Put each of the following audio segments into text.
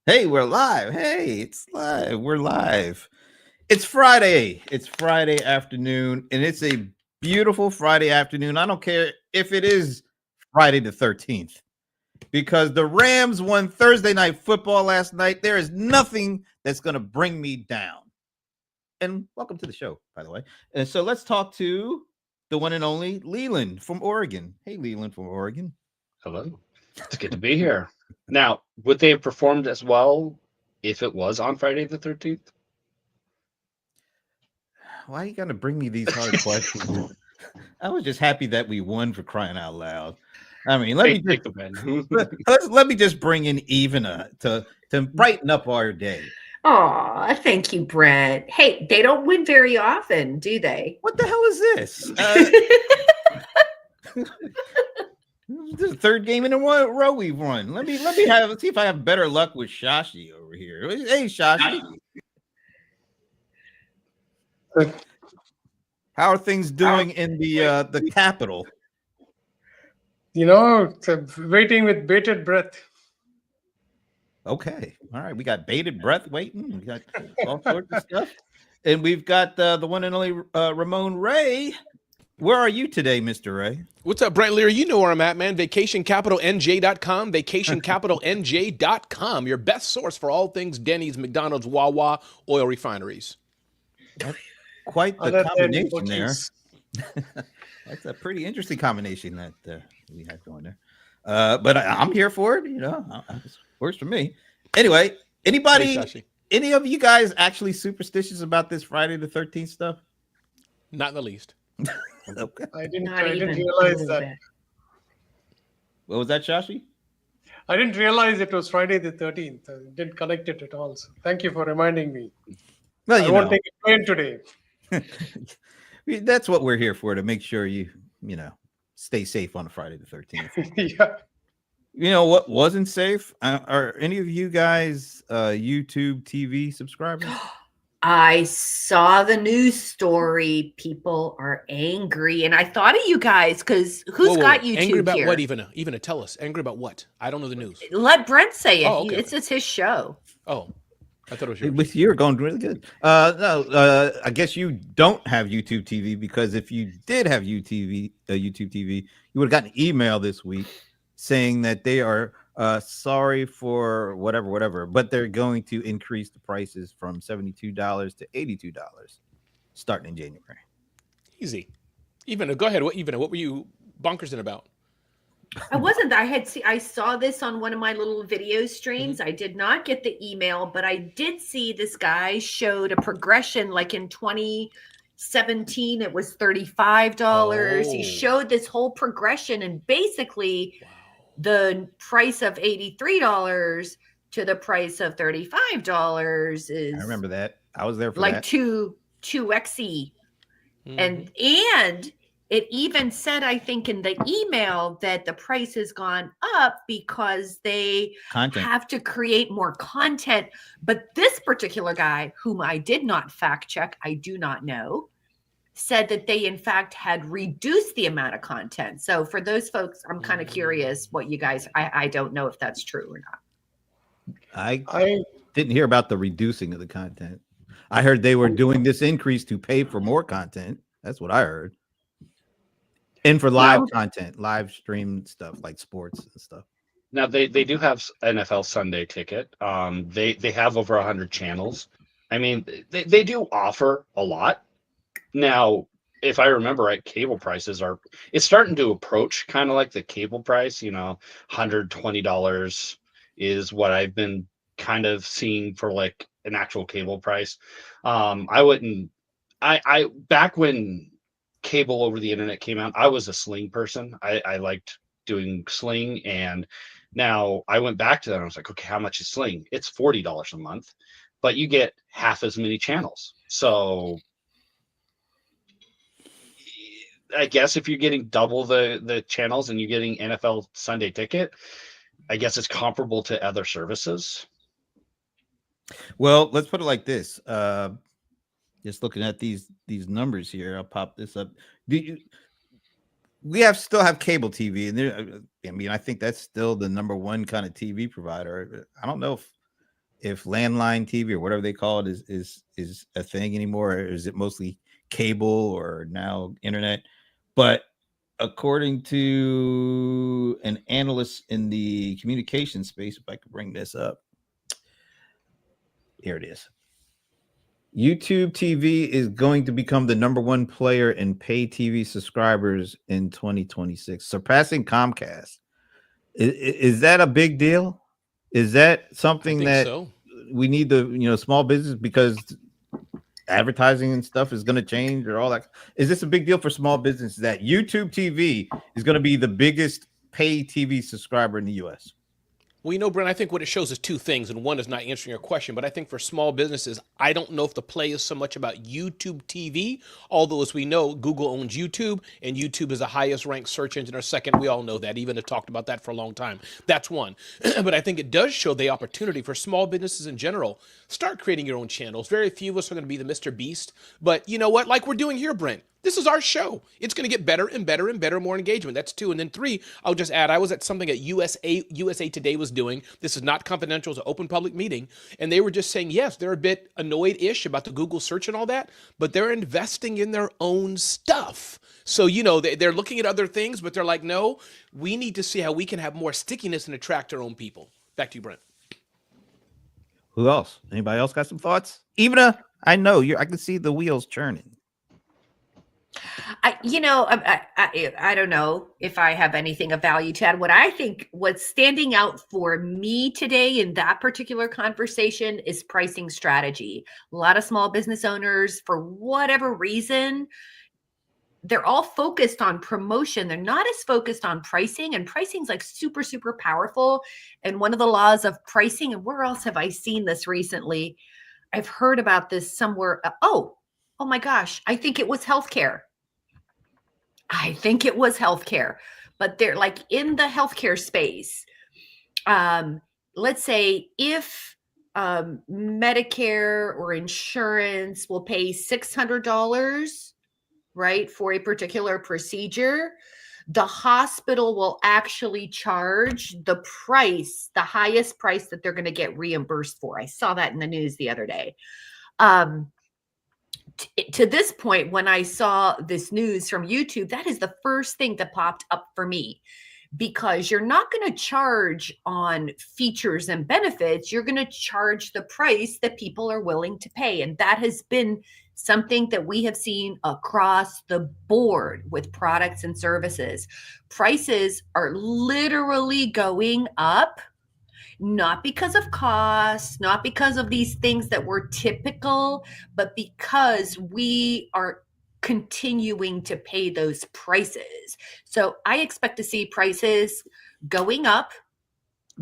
Hey, we're live. Hey, it's live. We're live. It's Friday. It's Friday afternoon, and it's a beautiful Friday afternoon. I don't care if it is Friday the 13th, because the Rams won Thursday night football last night. There is nothing that's going to bring me down. And welcome to the show, by the way. And so let's talk to the one and only Leland from Oregon. Hey, Leland from Oregon. Hello. It's good to be here. Now, would they have performed as well if it was on Friday the 13th? Why you got to bring me these hard questions? I was just happy that we won, for crying out loud. I mean, let me just Take the win. let me just bring in Evena to brighten up our day. Aw, thank you, Brent. Hey, they don't win very often, do they? What the hell is this? This is the third game in a row we've won. Let's see if I have better luck with Shashi over here. Hey, Shashi. How are things doing in the capital? Waiting with bated breath. Okay. All right. We got bated breath waiting. We got all sorts of stuff. And we've got the one and only Ramon Ray. Where are you today, Mr. Ray? What's up, Brent Leary? You know where I'm at, man. VacationCapitalNJ.com. VacationCapitalNJ.com. Your best source for all things Denny's, McDonald's, Wawa, oil refineries. Quite the combination there. That's a pretty interesting combination that we have going there. But I'm here for it. It works for me. Anyway, any of you guys actually superstitious about this Friday the 13th stuff? Not in the least. Okay. I didn't realize that. What was that, Shashi? I didn't realize it was Friday the 13th. I didn't connect it at all. So thank you for reminding me. Well, I won't take a plane today. That's what we're here for, to make sure you stay safe on a Friday the 13th. Yeah. You know what wasn't safe? Are any of you guys YouTube TV subscribers? I saw the news story. People are angry, and I thought of you guys because who's got YouTube angry about here? what? Even tell us. Angry about what? I don't know the news. Let Brent say it. Oh, okay. It's his show. Oh, I thought it was yours. With you're going really good. No, I guess you don't have YouTube TV, because if you did have YouTube TV, you would have gotten an email this week saying that they are sorry for whatever, but they're going to increase the prices from $72 to $82 starting in January. Easy. Even go ahead. What were you bonkers about? I wasn't. I saw this on one of my little video streams. I did not get the email, but I did see this guy showed a progression. Like in 2017, it was $35. He showed this whole progression, and basically the price of $83 to the price of $35 is. I remember that. I was there for like that. 2xe. And it even said, I think, in the email that the price has gone up because they have to create more content. But this particular guy, whom I did not fact check, I do not know, said that they, in fact, had reduced the amount of content. So for those folks, I'm kind of curious what you guys, I don't know if that's true or not. I didn't hear about the reducing of the content. I heard they were doing this increase to pay for more content. That's what I heard. And for live content, live stream stuff like sports and stuff. Now they do have NFL Sunday Ticket. They have over 100 channels. I mean, they do offer a lot. Now, if I remember right, cable prices it's starting to approach kind of like the cable price. $120 is what I've been kind of seeing for like an actual cable price. I back when cable over the internet came out, I was a Sling person. I liked doing Sling, and now I went back to that. And I was like, okay, how much is Sling? It's $40 a month, but you get half as many channels. So I guess if you're getting double the channels and you're getting NFL Sunday Ticket, I guess it's comparable to other services. Well, let's put it like this. Just looking at these numbers here, I'll pop this up. We still have cable TV, and I think that's still the number one kind of TV provider. I don't know if if landline TV or whatever they call it is a thing anymore, or is it mostly cable or now internet? But according to an analyst in the communication space, if I could bring this up, here it is. YouTube TV is going to become the #1 player in pay TV subscribers in 2026, surpassing Comcast. Is that a big deal? Is that something that we need the small business, because advertising and stuff is going to change or all that? Is this a big deal for small business that YouTube TV is going to be the biggest pay TV subscriber in the US? Well, Brent, I think what it shows is two things, and one is not answering your question, but I think for small businesses, I don't know if the play is so much about YouTube TV, although as we know, Google owns YouTube, and YouTube is the highest ranked search engine, or second. We all know that, even have talked about that for a long time. That's one. But I think it does show the opportunity for small businesses in general. Start creating your own channels. Very few of us are going to be the Mr. Beast, but you know what? Like we're doing here, Brent. This is our show. It's going to get better and better and better, more engagement. That's 2. And then 3, I'll just add, I was at something at USA Today was doing. This is not confidential. It's an open public meeting. And they were just saying, yes, they're a bit annoyed-ish about the Google search and all that, but they're investing in their own stuff. So, they're looking at other things, but they're like, no, we need to see how we can have more stickiness and attract our own people. Back to you, Brent. Who else? Anybody else got some thoughts? Even I know I can see the wheels churning. I don't know if I have anything of value to add. What I think what's standing out for me today in that particular conversation is pricing strategy. A lot of small business owners, for whatever reason, they're all focused on promotion. They're not as focused on pricing, and pricing's like super, super powerful. And one of the laws of pricing, and where else have I seen this recently? I've heard about this somewhere. Oh my gosh. I think it was healthcare. But they're like in the healthcare space. Let's say if Medicare or insurance will pay $600, right, for a particular procedure, the hospital will actually charge the highest price that they're going to get reimbursed for. I saw that in the news the other day. To this point, when I saw this news from YouTube, that is the first thing that popped up for me, because you're not going to charge on features and benefits. You're going to charge the price that people are willing to pay. And that has been something that we have seen across the board with products and services. Prices are literally going up. Not because of cost, not because of these things that were typical, but because we are continuing to pay those prices. So I expect to see prices going up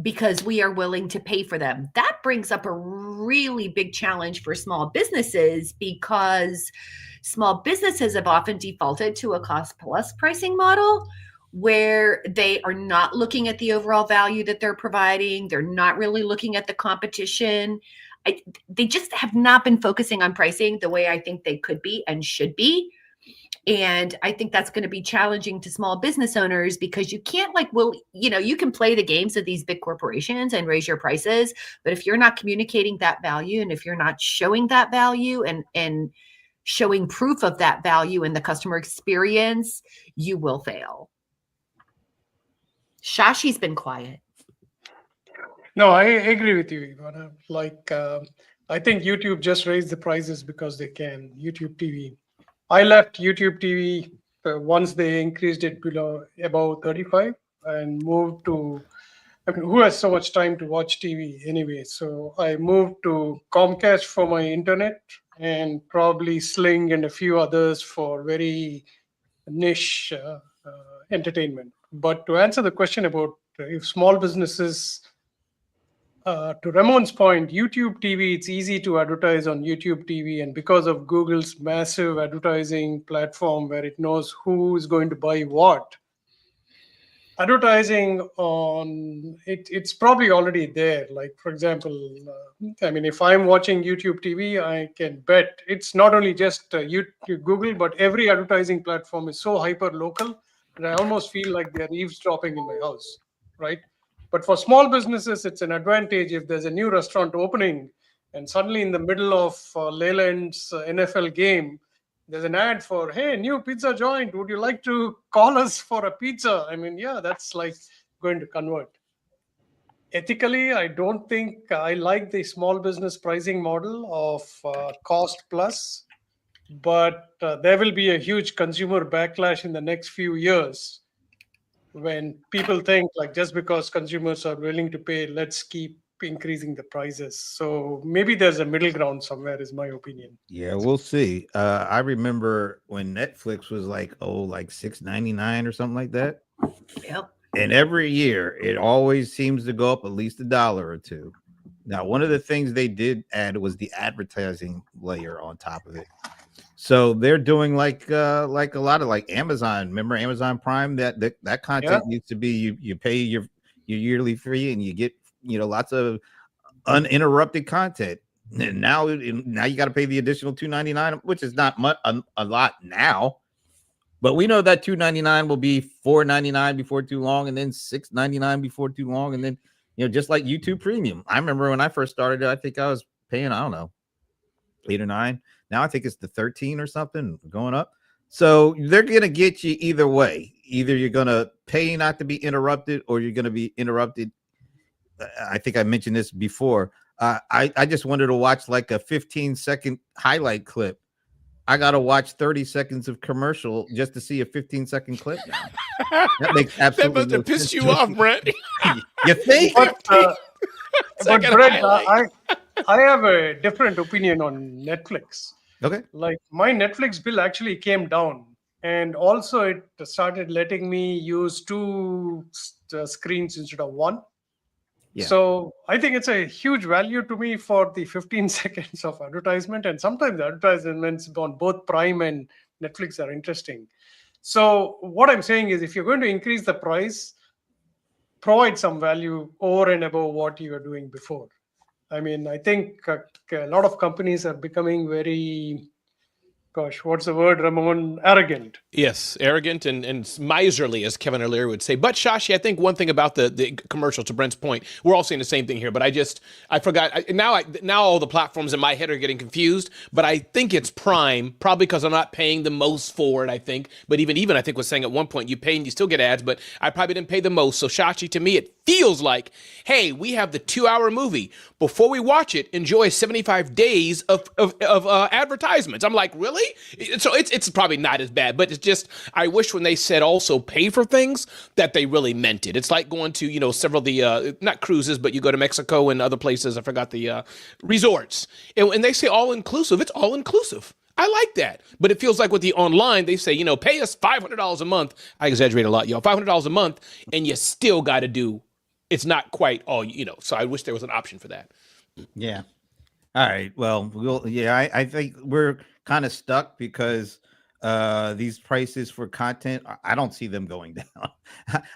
because we are willing to pay for them. That brings up a really big challenge for small businesses, because small businesses have often defaulted to a cost plus pricing model, where they are not looking at the overall value that they're providing. They're not really looking at the competition. They just have not been focusing on pricing the way I think they could be and should be. And I think that's going to be challenging to small business owners, because you can't you can play the games of these big corporations and raise your prices. But if you're not communicating that value, and if you're not showing that value and showing proof of that value in the customer experience, you will fail. Shashi's been quiet. No, I agree with you, Ivana. I think YouTube just raised the prices because they can. YouTube TV. I left YouTube TV once they increased it above 35 and moved to, who has so much time to watch TV anyway? So I moved to Comcast for my internet, and probably Sling and a few others for very niche entertainment. But to answer the question about if small businesses, to Ramon's point, YouTube TV, it's easy to advertise on YouTube TV. And because of Google's massive advertising platform where it knows who is going to buy what, advertising on it's probably already there. Like, for example, if I'm watching YouTube TV, I can bet it's not only just Google, but every advertising platform is so hyper local. And I almost feel like they're eavesdropping in my house, right? But for small businesses, it's an advantage if there's a new restaurant opening and suddenly in the middle of Leyland's NFL game, there's an ad for, hey, new pizza joint. Would you like to call us for a pizza? I mean, yeah, that's like going to convert. Ethically, I don't think I like the small business pricing model of cost plus, but there will be a huge consumer backlash in the next few years when people think like just because consumers are willing to pay, let's keep increasing the prices. So maybe there's a middle ground somewhere, is my opinion. Yeah, we'll see. I remember when Netflix was like $6.99 or something like that. Yep. And every year it always seems to go up at least $1 or $2. Now, one of the things they did add was the advertising layer on top of it. So they're doing like a lot of like Amazon. Remember Amazon Prime? That content used to be you pay your yearly fee and you get lots of uninterrupted content. And now you got to pay the additional $2.99, which is not much a lot now. But we know that $2.99 will be $4.99 before too long, and then $6.99 before too long, and then just like YouTube Premium. I remember when I first started, I think I was paying, I don't know, $8 or $9. Now I think it's the 13 or something going up. So they're gonna get you either way. Either you're gonna pay not to be interrupted, or you're gonna be interrupted. I think I mentioned this before. I just wanted to watch like a 15-second highlight clip. I got to watch 30 seconds of commercial just to see a 15-second clip now. That makes absolutely that must have pissed you off, Brent. You think? But Brent, I have a different opinion on Netflix. Okay. Like my Netflix bill actually came down, and also it started letting me use two screens instead of one. Yeah. So I think it's a huge value to me for the 15 seconds of advertisement, and sometimes the advertisements on both Prime and Netflix are interesting. So what I'm saying is, if you're going to increase the price, provide some value over and above what you were doing before. I mean, I think a lot of companies are becoming very, what's the word, Ramon? Arrogant. Yes, arrogant and miserly, as Kevin O'Leary would say. But Shashi, I think one thing about the commercial, to Brent's point, we're all saying the same thing here, but I forgot. Now all the platforms in my head are getting confused, but I think it's Prime, probably because I'm not paying the most for it, I think. But even I think was saying at one point, you pay and you still get ads, but I probably didn't pay the most. So Shashi, to me, it feels like, hey, we have the 2-hour movie. Before we watch it, enjoy 75 days of advertisements. I'm like, really? So it's probably not as bad, but it's just, I wish when they said also pay for things that they really meant it. It's like going to, several of the, not cruises, but you go to Mexico and other places, I forgot the resorts, and they say all inclusive. It's all inclusive. I like that. But it feels like with the online, they say, pay us $500 a month. I exaggerate a lot, y'all. $500 a month, and you still got to do, it's not quite all, so I wish there was an option for that. Yeah. All right. Well, I think we're kind of stuck because these prices for content, I don't see them going down.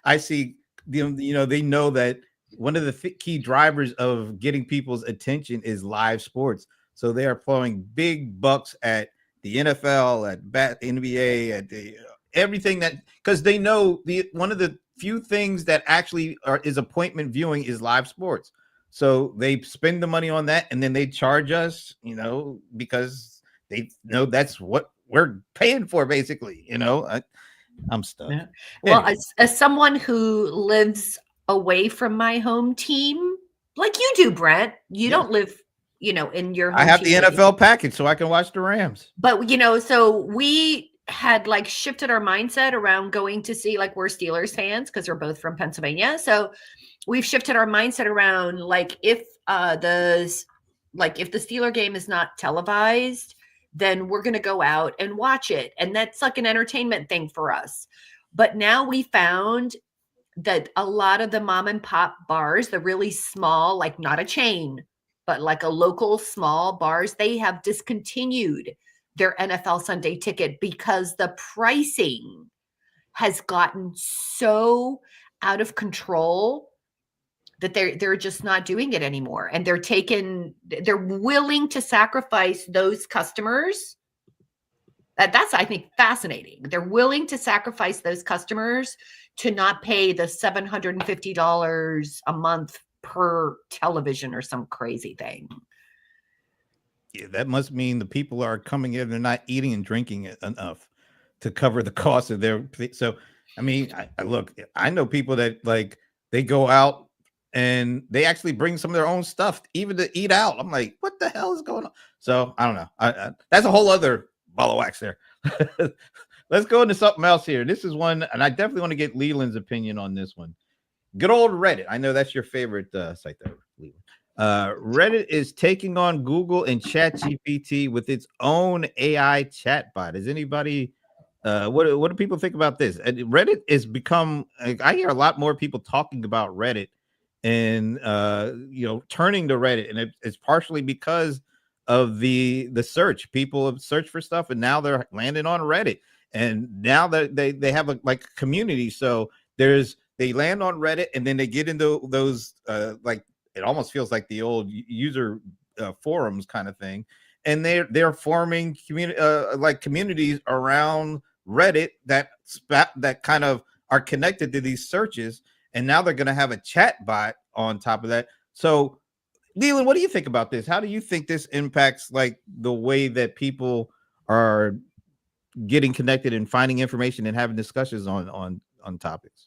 I see them, they know that one of the key drivers of getting people's attention is live sports. So they are throwing big bucks at the NFL, at NBA, at everything because they know one of the few things that actually is appointment viewing is live sports. So they spend the money on that, and then they charge us, because they know that's what we're paying for, basically. I'm stuck. Yeah. Well, as someone who lives away from my home team, like you do, Brent, you don't live, in your home I have team, the NFL package so I can watch the Rams. But, so we had shifted our mindset around going to see, we're Steelers fans because we're both from Pennsylvania. So we've shifted our mindset around if the Steeler game is not televised, then we're going to go out and watch it. And that's like an entertainment thing for us. But now we found that a lot of the mom and pop bars, the really small, not a chain, but a local small bars, they have discontinued their NFL Sunday ticket because the pricing has gotten so out of control that they're just not doing it anymore. And they're willing to sacrifice those customers That's, I think, fascinating. They're willing to sacrifice those customers to not pay the $750 a month per television or some crazy thing. Yeah, that must mean the people are coming in, they're not eating and drinking enough to cover the cost of their. So, I mean, I look, I know people that like they go out and they actually bring some of their own stuff, even to eat out. I'm like, what the hell is going on? So I don't know. That's a whole other ball of wax there. Let's go into something else here. This is one, and I definitely want to get Leland's opinion on this one. Good old Reddit. I know that's your favorite site there, Leland. Reddit is taking on Google and ChatGPT with its own AI chatbot. Is anybody what do people think about this? Reddit has become, I hear a lot more people talking about Reddit and turning to Reddit, and it's partially because of the search. People have searched for stuff and now they're landing on Reddit, and now that they have a community. So they land on Reddit and then they get into those it almost feels like the old user forums kind of thing, and they're forming communities around Reddit that kind of are connected to these searches, and now they're going to have a chat bot on top of that. So, Leland, what do you think about this? How do you think this impacts like the way that people are getting connected and finding information and having discussions on topics?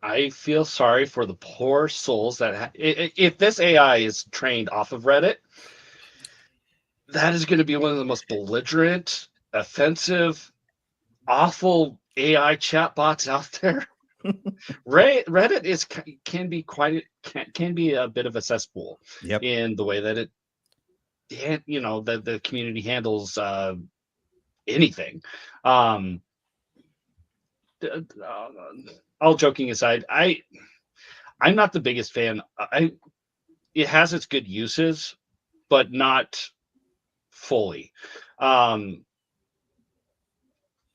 I feel sorry for the poor souls that if this AI is trained off of Reddit, that is going to be one of the most belligerent, offensive, awful AI chatbots out there. Reddit can be a bit of a cesspool. Yep. In the way that the community handles anything. All joking aside, I'm not the biggest fan. It has its good uses, but not fully.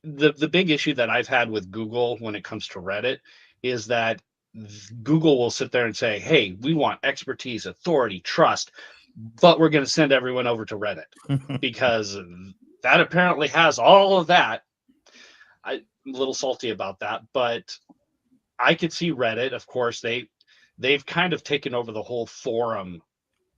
The big issue that I've had with Google when it comes to Reddit is that Google will sit there and say, hey, we want expertise, authority, trust, but we're going to send everyone over to Reddit because that apparently has all of that. I'm a little salty about that, but I could see Reddit. Of course, they've kind of taken over the whole forum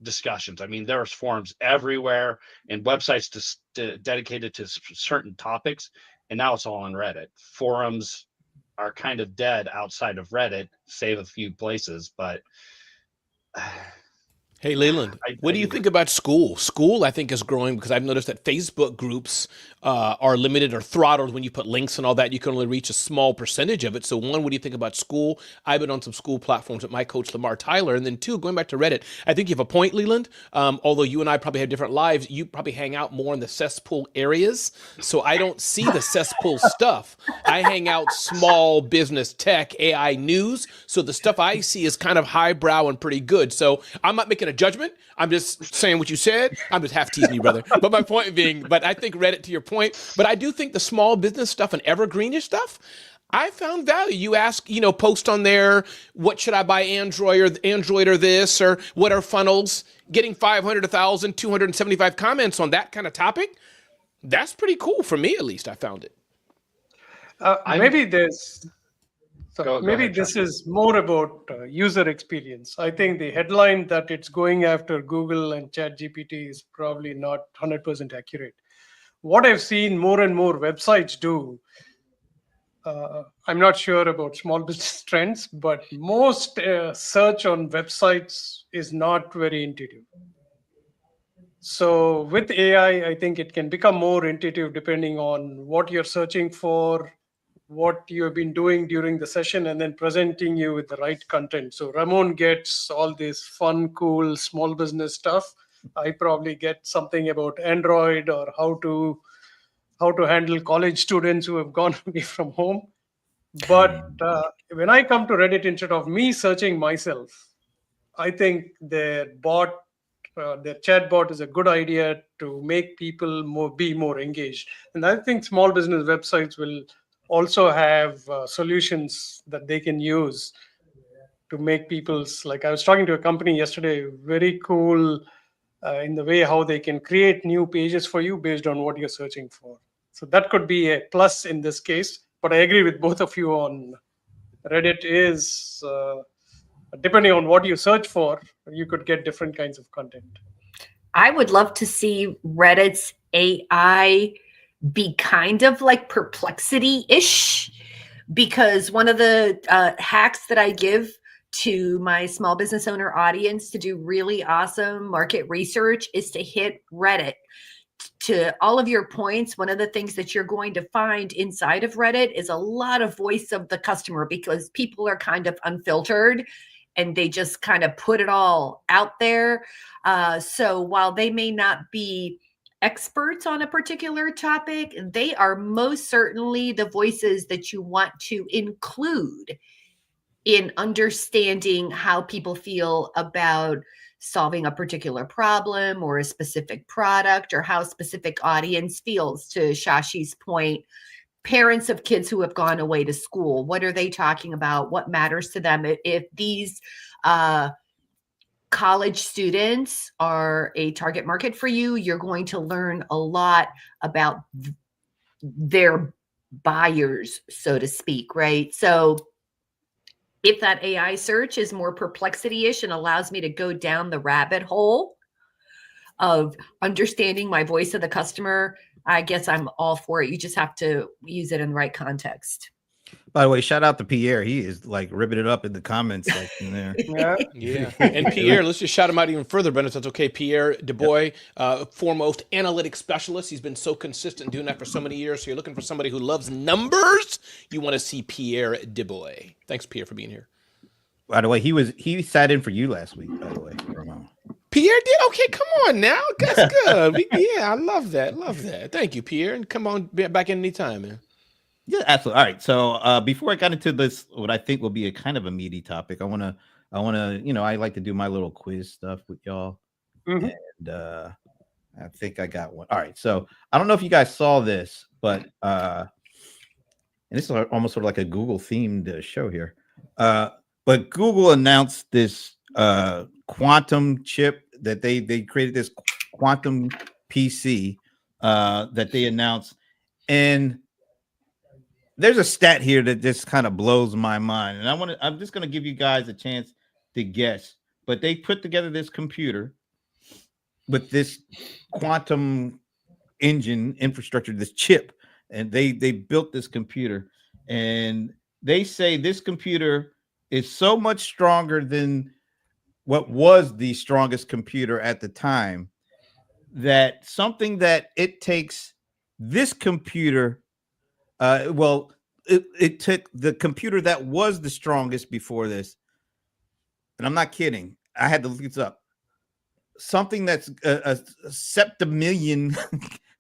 discussions. I mean, there's forums everywhere and websites dedicated to certain topics, and now it's all on Reddit. Forums are kind of dead outside of Reddit, save a few places, but Hey, Leland, what do you think about School? School, I think, is growing because I've noticed that Facebook groups are limited or throttled when you put links and all that. You can only reach a small percentage of it. So one, what do you think about School? I've been on some School platforms with my coach, Lamar Tyler. And then two, going back to Reddit, I think you have a point, Leland. Although you and I probably have different lives, you probably hang out more in the cesspool areas. So I don't see the cesspool stuff. I hang out small business, tech, AI news. So the stuff I see is kind of highbrow and pretty good. So I'm not making a judgment. I'm just saying what you said. I'm just half teasing you, brother. But my point being, but I think Reddit, to your point, but I do think the small business stuff and evergreenish stuff, I found value. You ask, post on there, what should I buy, Android or this, or what are funnels? Getting 500, 1,000, 275 comments on that kind of topic. That's pretty cool for me, at least. I found it. Maybe this is more about user experience. I think the headline that it's going after Google and ChatGPT is probably not 100% accurate. What I've seen more and more websites do, I'm not sure about small business trends, but most search on websites is not very intuitive. So with AI, I think it can become more intuitive depending on what you're searching for, what you have been doing during the session, and then presenting you with the right content. So Ramon gets all this fun, cool, small business stuff. I probably get something about Android or how to handle college students who have gone away from home. But when I come to Reddit, instead of me searching myself, I think their chatbot is a good idea to make people be more engaged. And I think small business websites will also have solutions that they can use to make people's, like I was talking to a company yesterday, very cool in the way how they can create new pages for you based on what you're searching for. So that could be a plus in this case. But I agree with both of you on Reddit is, depending on what you search for, you could get different kinds of content. I would love to see Reddit's AI be kind of like Perplexity-ish, because one of the hacks that I give to my small business owner audience to do really awesome market research is to hit Reddit. To all of your points, one of the things that you're going to find inside of Reddit is a lot of voice of the customer, because people are kind of unfiltered and they just kind of put it all out there. So while they may not be experts on a particular topic, they are most certainly the voices that you want to include in understanding how people feel about solving a particular problem or a specific product, or how a specific audience feels. To Shashi's point, parents of kids who have gone away to school, what are they talking about? What matters to them? If these college students are a target market for you, you're going to learn a lot about their buyers, so to speak, right? So if that AI search is more Perplexity-ish and allows me to go down the rabbit hole of understanding my voice of the customer, I guess I'm all for it. You just have to use it in the right context. By the way, shout out to Pierre. He is like ripping it up in the comments section there. Yeah. And Pierre, let's just shout him out even further, Brendan, if that's okay. Pierre Dubois, foremost analytics specialist. He's been so consistent doing that for so many years. So you're looking for somebody who loves numbers, you want to see Pierre Dubois. Thanks, Pierre, for being here. By the way, he sat in for you last week, by the way, Ramon. Pierre did? Okay, come on now. That's good. Yeah, I love that. Love that. Thank you, Pierre. And come on back in anytime, man. Yeah, absolutely. All right. So before I got into this, what I think will be a kind of a meaty topic, I wanna, I like to do my little quiz stuff with y'all. Mhm. And I think I got one. All right. So I don't know if you guys saw this, but and this is almost sort of like a Google themed show here. But Google announced this quantum chip that they created, this quantum PC that they announced. And there's a stat here that just kind of blows my mind. And I'm just going to give you guys a chance to guess. But they put together this computer with this quantum engine infrastructure, this chip, and they built this computer. And they say this computer is so much stronger than what was the strongest computer at the time, that something that it takes this computer, it took the computer that was the strongest before this, and I'm not kidding, I had to look this up, something that's a septimillion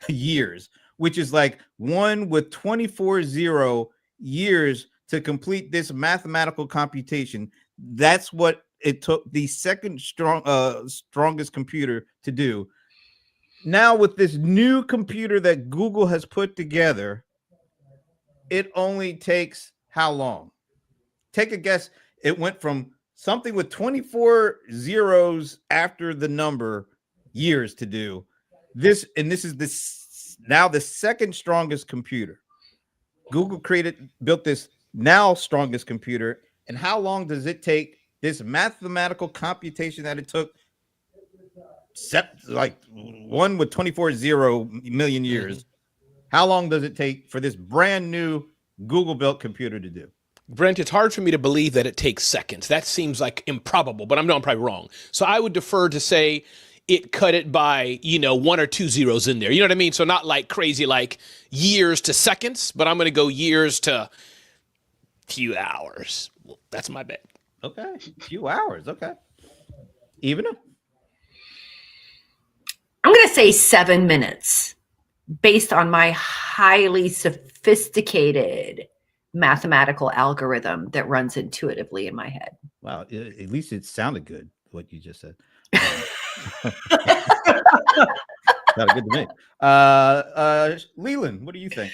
years, which is like 1 with 24 zero years to complete this mathematical computation. That's what it took the second strongest computer to do. Now with this new computer that Google has put together, it only takes how long? Take a guess. It went from something with 24 zeros after the number years to do this, and this is now the second strongest computer. Google built this now strongest computer, and how long does it take this mathematical computation that it took like 1 with 24 zero million years? How long does it take for this brand new Google built computer to do? Brent, it's hard for me to believe that it takes seconds. That seems like improbable, but I'm probably wrong. So I would defer to say it cut it by, 1 or 2 zeros in there. You know what I mean? So not like crazy, like years to seconds, but I'm going to go years to few hours. That's my bet. Okay. Few hours. Okay. Even? I'm going to say 7 minutes based on my highly sophisticated mathematical algorithm that runs intuitively in my head. Wow. At least it sounded good, what you just said. Sounded good to me. Leland, what do you think?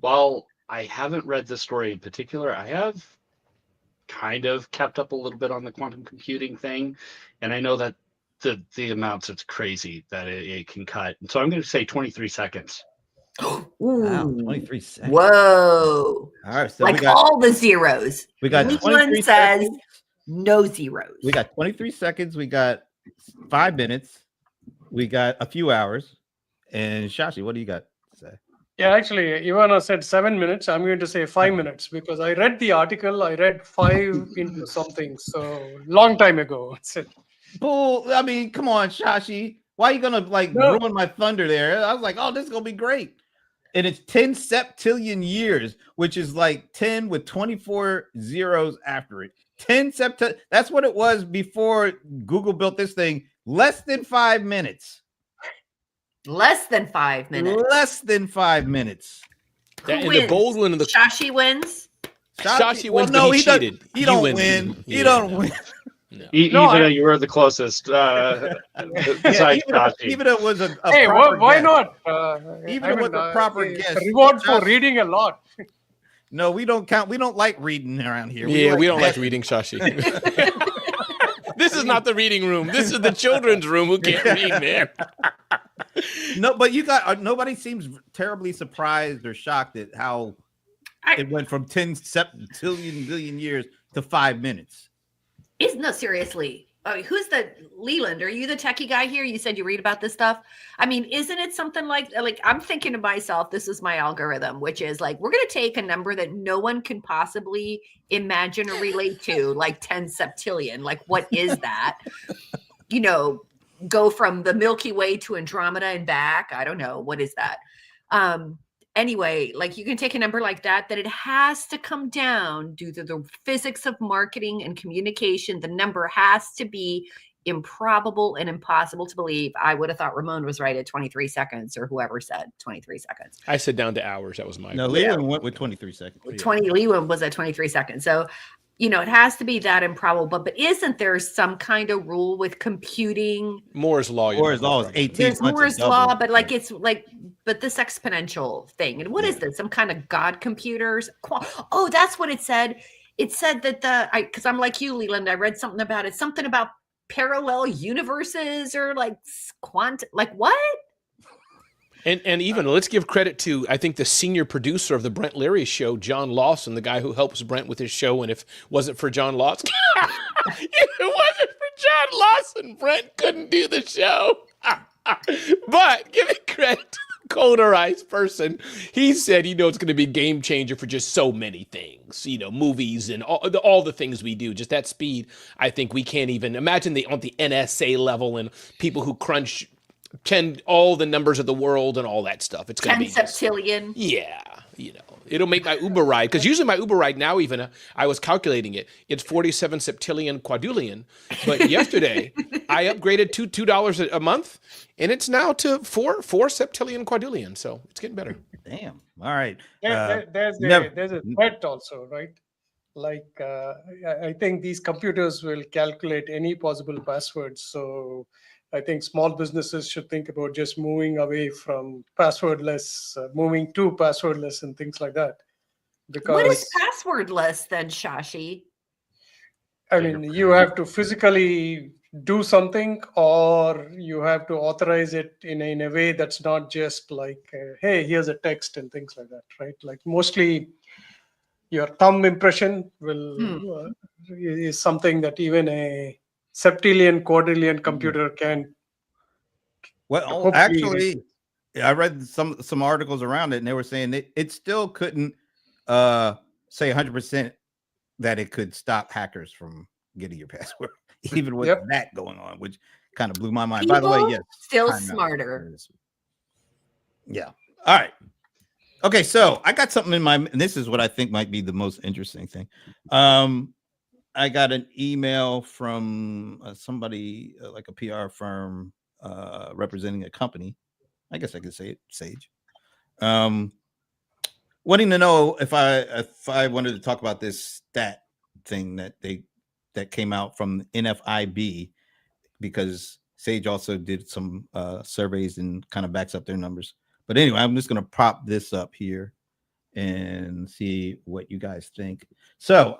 Well, I haven't read this story in particular. I have kind of kept up a little bit on the quantum computing thing, and I know that the amounts, it's crazy that it can cut. And so I'm going to say 23 seconds. Wow, Ooh. 23 seconds. Whoa. All right, so Like all the zeros. we got Leland 23 says seconds. no zeros. We got 23 seconds. We got 5 minutes. We got a few hours. And Shashi, what do you got to say? Yeah, actually, Ivana said 7 minutes. I'm going to say 5 minutes because I read the article. I read 5 into something. So long time ago. Bull. I mean, come on, Shashi. Why are you gonna ruin my thunder there? I was like, oh, this is gonna be great. And it's 10 septillion years, which is like 10 with 24 zeros after it. 10 septillion. That's what it was before Google built this thing. Less than 5 minutes. Less than 5 minutes. Less than 5 minutes. And the gold one in the Shashi wins. Shashi wins, no, but he cheated. He don't wins. win. Yeah, He don't no. win. No. You were the closest. Besides Shashi. Even it was a hey, proper why guess. not? Even with a proper guess. Reward for reading a lot. No, we don't count. We don't like reading around here. Yeah, we don't like reading, Shashi. This is not the reading room. This is the children's room who can't read, man. No, but you got nobody seems terribly surprised or shocked at how it went from 10 septillion billion years to 5 minutes. No, seriously. Who's the Leland? Are you the techie guy here? You said you read about this stuff. I mean, isn't it something like I'm thinking to myself, this is my algorithm, which is like, we're going to take a number that no one can possibly imagine or relate to, like 10 septillion. Like, what is that? Go from the Milky Way to Andromeda and back. I don't know. What is that? Anyway, like you can take a number like that it has to come down due to the physics of marketing and communication. The number has to be improbable and impossible to believe. I would have thought Ramon was right at 23 seconds or whoever said 23 seconds. I said down to hours. That was my. No, Leland went with 23 seconds. Leland was at 23 seconds. So, it has to be that improbable. But isn't there some kind of rule with computing? Moore's law. Moore's law is 18. There's Moore's law, but but this exponential thing. And what is this? Some kind of God computers? Oh, that's what it said. It said that because I'm like you, Leland, I read something about it. Something about parallel universes or like quantum, like what? And even let's give credit to, I think, the senior producer of the Brent Leary show, John Lawson, the guy who helps Brent with his show. And if it wasn't for John Lawson, Brent couldn't do the show. But give it credit to the colorized person. He said, it's going to be a game changer for just so many things, movies and all the things we do. Just that speed, I think we can't even imagine on the NSA level and people who crunch all the numbers of the world and all that stuff. It's going to be 10 septillion. Yeah, it'll make my Uber ride, because usually my Uber ride now, even I was calculating it, it's 47 septillion quadrillion. But yesterday I upgraded to $2 a month, and it's now to 4 septillion quadrillion. So it's getting better. Damn. All right. There's a threat also, right? Like I think these computers will calculate any possible passwords. So I think small businesses should think about just moving away from passwordless, moving to passwordless and things like that. Because what is passwordless then, Shashi? I mean, you have to physically do something, or you have to authorize it in a way that's not just like, hey, here's a text and things like that, right? Like mostly your thumb impression is something that even a septillion, quadrillion computer can. Well, actually, I read some articles around it, and they were saying that it still couldn't say 100% that it could stop hackers from getting your password, even with that going on, which kind of blew my mind. By the way, yes, still smarter. Yeah. All right. Okay, so I got something in my. And this is what I think might be the most interesting thing. I got an email from somebody like a PR firm representing a company. I guess I could say it, Sage. Wanting to know if I wanted to talk about this stat thing that came out from NFIB, because Sage also did some surveys and kind of backs up their numbers. But anyway, I'm just going to prop this up here and see what you guys think. So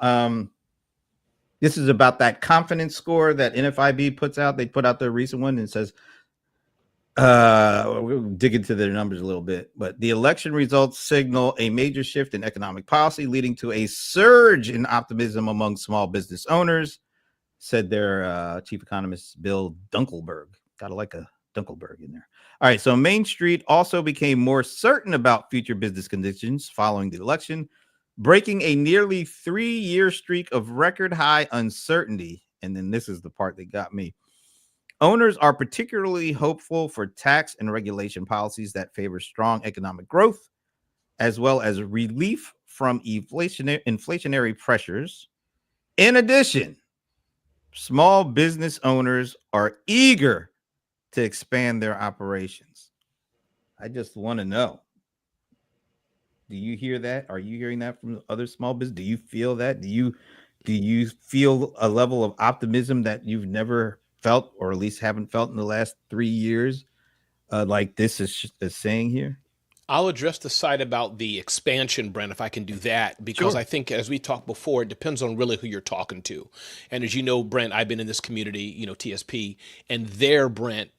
this is about that confidence score that NFIB puts out. They put out their recent one and it says We'll dig into their numbers a little bit, but the election results signal a major shift in economic policy, leading to a surge in optimism among small business owners, said their chief economist, Bill Dunkelberg. Gotta like a Dunkelberg in there. All right, so Main Street also became more certain about future business conditions following the election, breaking a nearly 3-year streak of record high uncertainty. And then this is the part that got me. Owners are particularly hopeful for tax and regulation policies that favor strong economic growth, as well as relief from inflationary pressures. In addition, small business owners are eager to expand their operations. I just want to know, do you hear that? Are you hearing that from other small business? Do you feel that? Do you feel a level of optimism that you've never felt, or at least haven't felt in the last 3 years, like this is saying here? I'll address the side about the expansion, Brent, if I can do that, because Sure. I think, as we talked before, it depends on really who you're talking to. And as you know, Brent, I've been in this community, TSP, and there, Brent,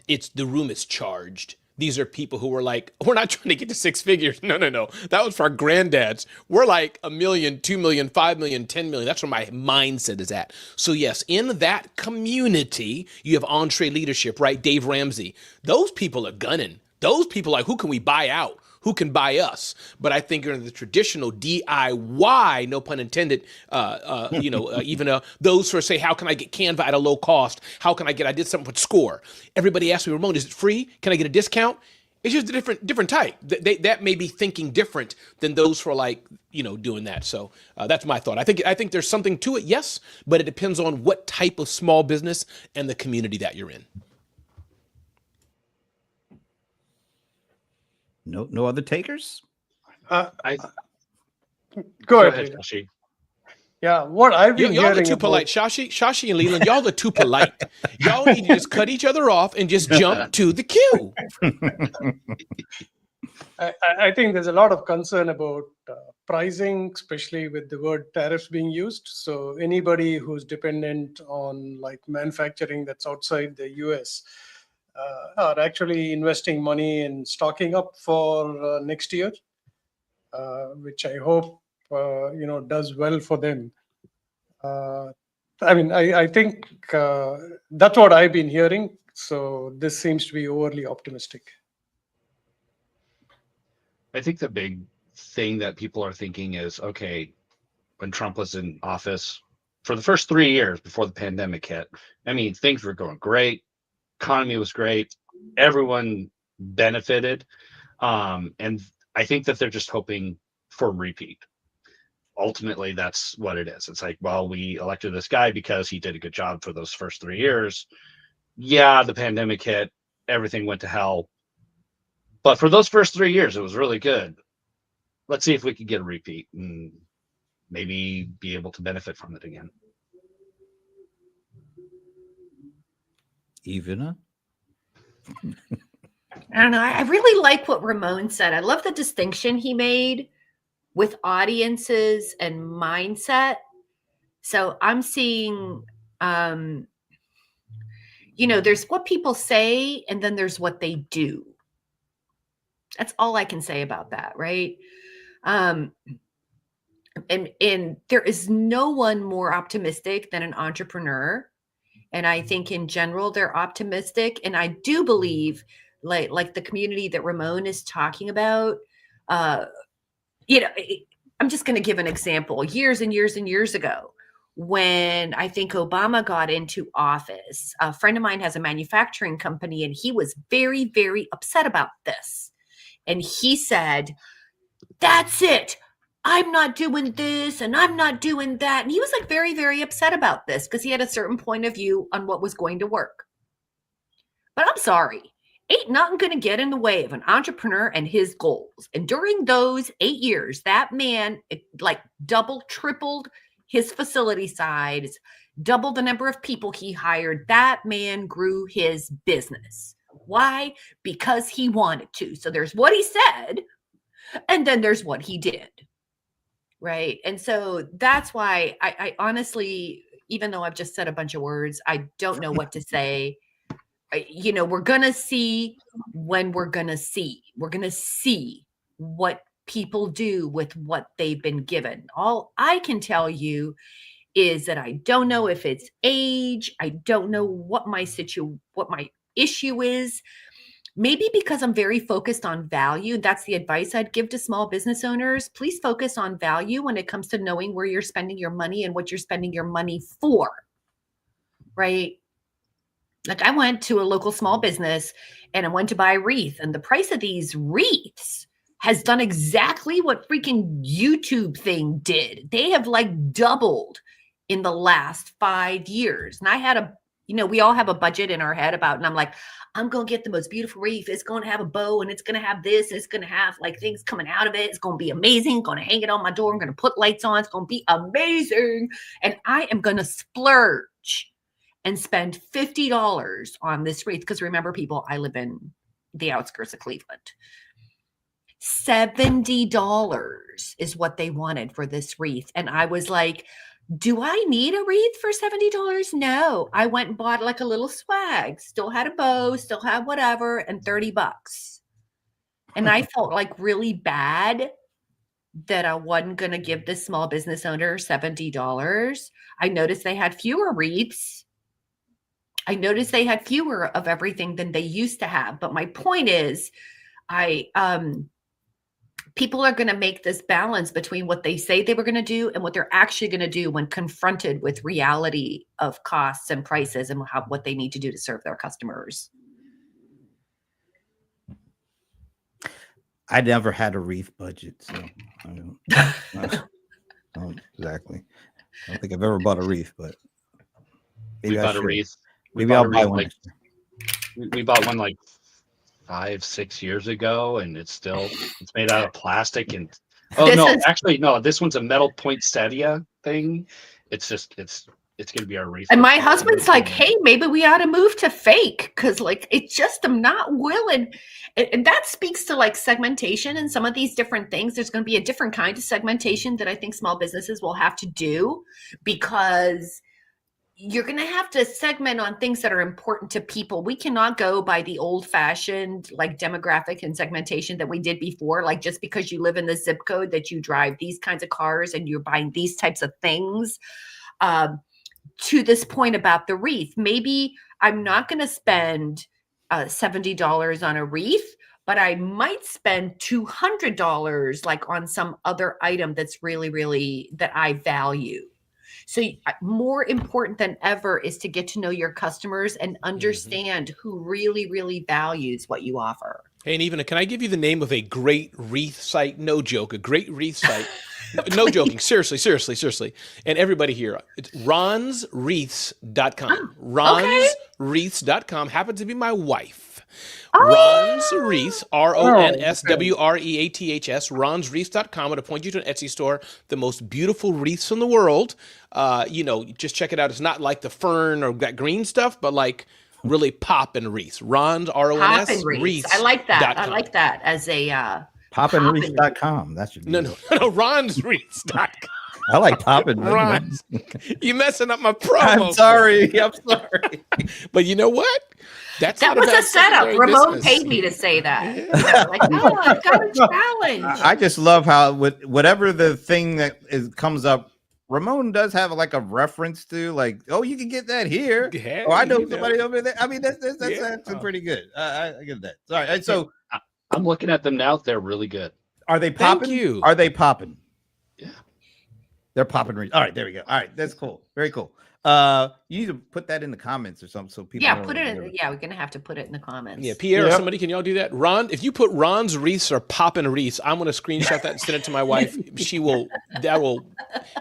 it's the room is charged. These are people who were like, we're not trying to get to 6 figures. No. That was for our granddads. We're like 1 million, 2 million, 5 million, 10 million. That's where my mindset is at. So yes, in that community, you have entree leadership, right? Dave Ramsey. Those people are gunning. Those people are like, who can we buy out? Who can buy us? But I think in the traditional DIY, no pun intended, even those who are say, how can I get Canva at a low cost? How can I did something with Score. Everybody asked me, Ramon, is it free? Can I get a discount? It's just a different type. That may be thinking different than those who are like, doing that. So that's my thought. I think there's something to it, yes, but it depends on what type of small business and the community that you're in. No other takers? I Go ahead. Shashi. Yeah, what I've been Y'all are hearing too about, polite. Shashi and Leland, y'all are too polite. Y'all need to just cut each other off and just jump to the queue. I think there's a lot of concern about pricing, especially with the word tariffs being used. So anybody who's dependent on like manufacturing that's outside the US are actually investing money in stocking up for next year, which I hope does well for them. I think that's what I've been hearing. So this seems to be overly optimistic. I think the big thing that people are thinking is, okay, when Trump was in office for the first 3 years before the pandemic hit, things were going great. Economy was great. Everyone benefited. And I think that they're just hoping for a repeat. Ultimately, that's what it is. It's like, well, we elected this guy because he did a good job for those first 3 years. Yeah, the pandemic hit. Everything went to hell. But for those first 3 years, it was really good. Let's see if we can get a repeat and maybe be able to benefit from it again. Ivana? I don't know. I really like what Ramon said. I love the distinction he made with audiences and mindset. So I'm seeing, there's what people say, and then there's what they do. That's all I can say about that, right? And there is no one more optimistic than an entrepreneur. And I think in general, they're optimistic. And I do believe like the community that Ramon is talking about, I'm just going to give an example. Years and years and years ago, when I think Obama got into office, a friend of mine has a manufacturing company, and he was very, very upset about this. And he said, that's it. I'm not doing this and I'm not doing that. And he was like very, very upset about this because he had a certain point of view on what was going to work. But I'm sorry, ain't nothing going to get in the way of an entrepreneur and his goals. And during those 8 years, that man like doubled, tripled his facility size, doubled the number of people he hired. That man grew his business. Why? Because he wanted to. So there's what he said, and then there's what he did. Right. And so that's why I honestly, even though I've just said a bunch of words, I don't know what to say. you know, we're going to see when we're going to see. We're going to see what people do with what they've been given. All I can tell you is that I don't know if it's age. I don't know what my issue is. Maybe because I'm very focused on value. That's the advice I'd give to small business owners. Please focus on value when it comes to knowing where you're spending your money and what you're spending your money for, right? Like I went to a local small business and I went to buy a wreath, and the price of these wreaths has done exactly what freaking YouTube thing did. They have like doubled in the last 5 years. And I had we all have a budget in our head about, and I'm like, I'm going to get the most beautiful wreath. It's going to have a bow and it's going to have this. And it's going to have like things coming out of it. It's going to be amazing. I'm going to hang it on my door. I'm going to put lights on. It's going to be amazing. And I am going to splurge and spend $50 on this wreath. Because remember, people, I live in the outskirts of Cleveland. $70 is what they wanted for this wreath. And I was like, do I need a wreath for $70? No. I went and bought like a little swag, still had a bow, still had whatever, and $30. And I felt like really bad that I wasn't going to give this small business owner $70. I noticed they had fewer wreaths. I noticed they had fewer of everything than they used to have. But my point is, people are going to make this balance between what they say they were going to do and what they're actually going to do when confronted with reality of costs and prices and what they need to do to serve their customers. I never had a wreath budget, so I don't exactly. I don't think I've ever bought a wreath, but maybe we bought a wreath. Maybe I'll buy one. We bought one like 5-6 years ago, and it's made out of plastic. And this one's a metal poinsettia thing. It's gonna be our wreath. And my husband's like, hey, maybe we ought to move to fake, because like it's just I'm not willing. And that speaks to like segmentation and some of these different things. There's going to be a different kind of segmentation that I think small businesses will have to do, because you're going to have to segment on things that are important to people. We cannot go by the old fashioned like demographic and segmentation that we did before. Like just because you live in the zip code that you drive these kinds of cars and you're buying these types of things. To this point about the wreath, maybe I'm not going to spend $70 on a wreath, but I might spend $200 like on some other item that's really, really that I value. So more important than ever is to get to know your customers and understand who really, really values what you offer. Hey, and even, can I give you the name of a great wreath site? No joke, a great wreath site. No joking, seriously. And everybody here, it's ronswreaths.com. Ronswreaths.com happens to be my wife. Ron's Wreaths, RONSWREATHS, ronswreaths.com. It'll point you to an Etsy store, the most beautiful wreaths in the world. Just check it out. It's not like the fern or that green stuff, but like really poppin' wreaths. Ron's, RONS, wreaths. I like that. I like that as a poppinwreaths.com. That's your no, ronswreaths.com. I like poppin'. Ron, you messing up my promo. I'm sorry. But you know what? That was a setup. Ramon paid me to say that. Yeah. Like, oh, I've got a challenge. I just love how with whatever the thing that comes up, Ramon does have like a reference to like, oh, you can get that here. Yeah, I know somebody over there. I mean, that's actually pretty good. I get that. All right. So I'm looking at them now. They're really good. Are they popping? Thank you. Are they popping? Yeah. They're popping. All right, there we go. All right, that's cool. Very cool. You need to put that in the comments or something so people. Yeah, put it in. Yeah, we're gonna have to put it in the comments. Yeah, Pierre or somebody, can y'all do that? Ron, if you put Ron's wreaths or poppin' wreaths, I'm gonna screenshot that and send it to my wife. That will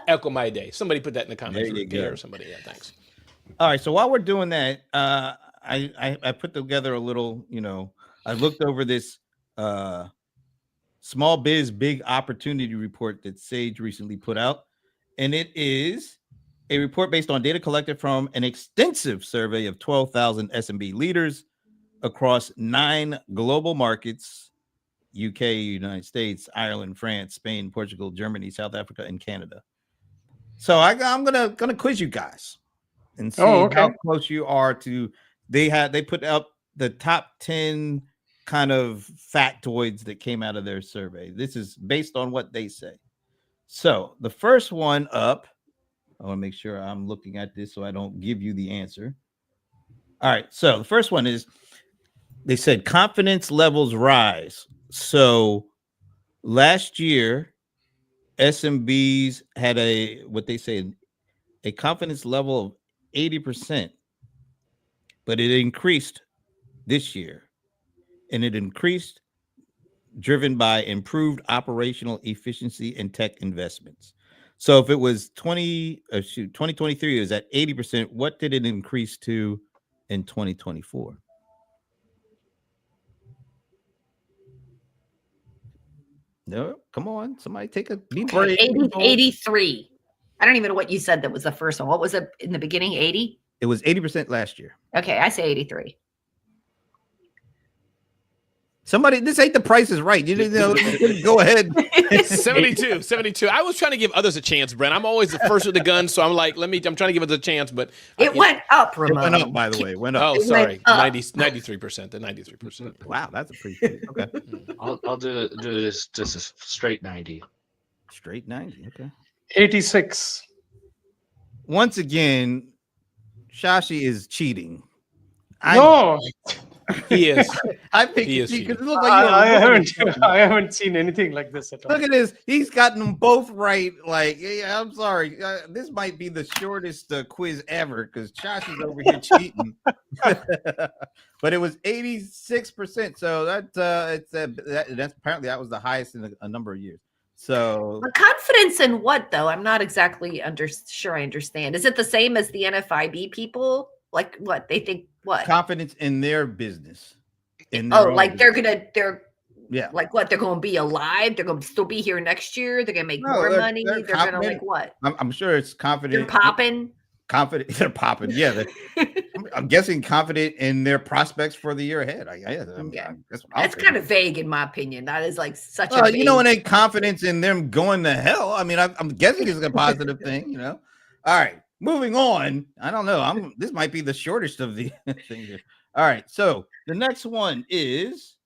echo my day. Somebody put that in the comments. Pierre or somebody. Yeah, thanks. All right, so while we're doing that, I put together a little. I looked over this Small Biz Big Opportunity report that Sage recently put out, and it is a report based on data collected from an extensive survey of 12,000 SMB leaders across 9 global markets: UK, United States, Ireland, France, Spain, Portugal, Germany, South Africa, and Canada. So I'm gonna quiz you guys and see how close you are to they put up the top 10 kind of factoids that came out of their survey. This is based on what they say. So the first one up, I want to make sure I'm looking at this so I don't give you the answer. All right. So the first one is they said confidence levels rise. So last year, SMBs had what they say, a confidence level of 80%, but it increased this year. And it increased driven by improved operational efficiency and tech investments. So if it was 2023, it was at 80%. What did it increase to in 2024? No, come on. Somebody take a deep breath. 83. I don't even know what you said that was the first one. What was it in the beginning? 80? It was 80% last year. Okay, I say 83. Somebody, this ain't The Price is Right. You didn't know. Go ahead. 72. I was trying to give others a chance, Brent. I'm always the first with the gun, so I'm like, I'm trying to give others a chance, but it went up, Ramon. It went up, by the way. It went up. Oh, sorry. 93%. The 93%. Wow, that's a pretty good. Okay. I'll do this just a straight 90. Straight 90. Okay. 86. Once again, Shashi is cheating. No, He is. I think He is because it cheating. looks like I haven't seen anything like this at all. Look at this. He's gotten them both right. Like, yeah, I'm sorry. This might be the shortest quiz ever because Shashi's over here cheating. But it was 86%. So that's apparently that was the highest in a number of years. So the confidence in what though? I'm not exactly sure I understand. Is it the same as the NFIB people? Like what they think? What confidence in their business? Like business. they're yeah. Like what? They're going to be alive. They're going to still be here next year. They're going to make more money. They're going to like what? I'm sure it's confident. They're popping. Confident. They're popping. Yeah. I'm guessing confident in their prospects for the year ahead. That's kind of vague in my opinion. That is like such a vague... you know, and then confidence in them going to hell. I mean, I'm guessing it's a positive thing, you know. All right, moving on. I don't know. This might be the shortest of the things here. All right, so the next one is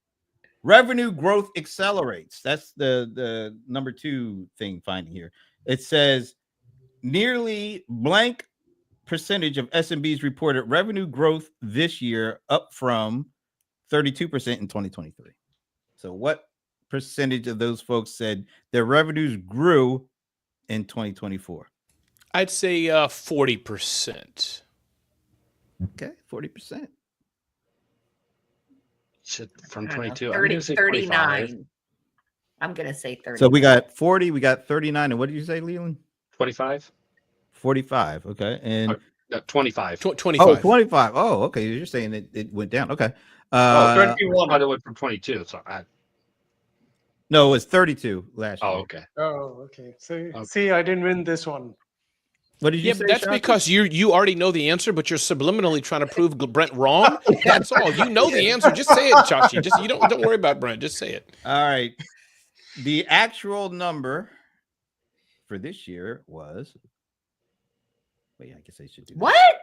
revenue growth accelerates. That's the number 2 thing finding here. It says nearly blank percentage of SMBs reported revenue growth this year, up from 32% in 2023. So what percentage of those folks said their revenues grew in 2024? I'd say 40%. Okay, 40%. From 22, 30, 39. I'm going to say 30. So we got 40, we got 39, and what did you say, Leland? 25. 45. Okay, and 25. 25. Oh, 25. Oh, okay. You're saying it went down. Okay. 21, but it went from 22. So no, it was 32 last year. Oh, okay. Oh, okay. See, I didn't win this one. What did you say? But that's Shashi? because you already know the answer, but you're subliminally trying to prove Brent wrong. That's all. You know the answer. Just say it, Chachi. Just don't worry about Brent. Just say it. All right. The actual number for this year was. Wait, I guess I should do that. What?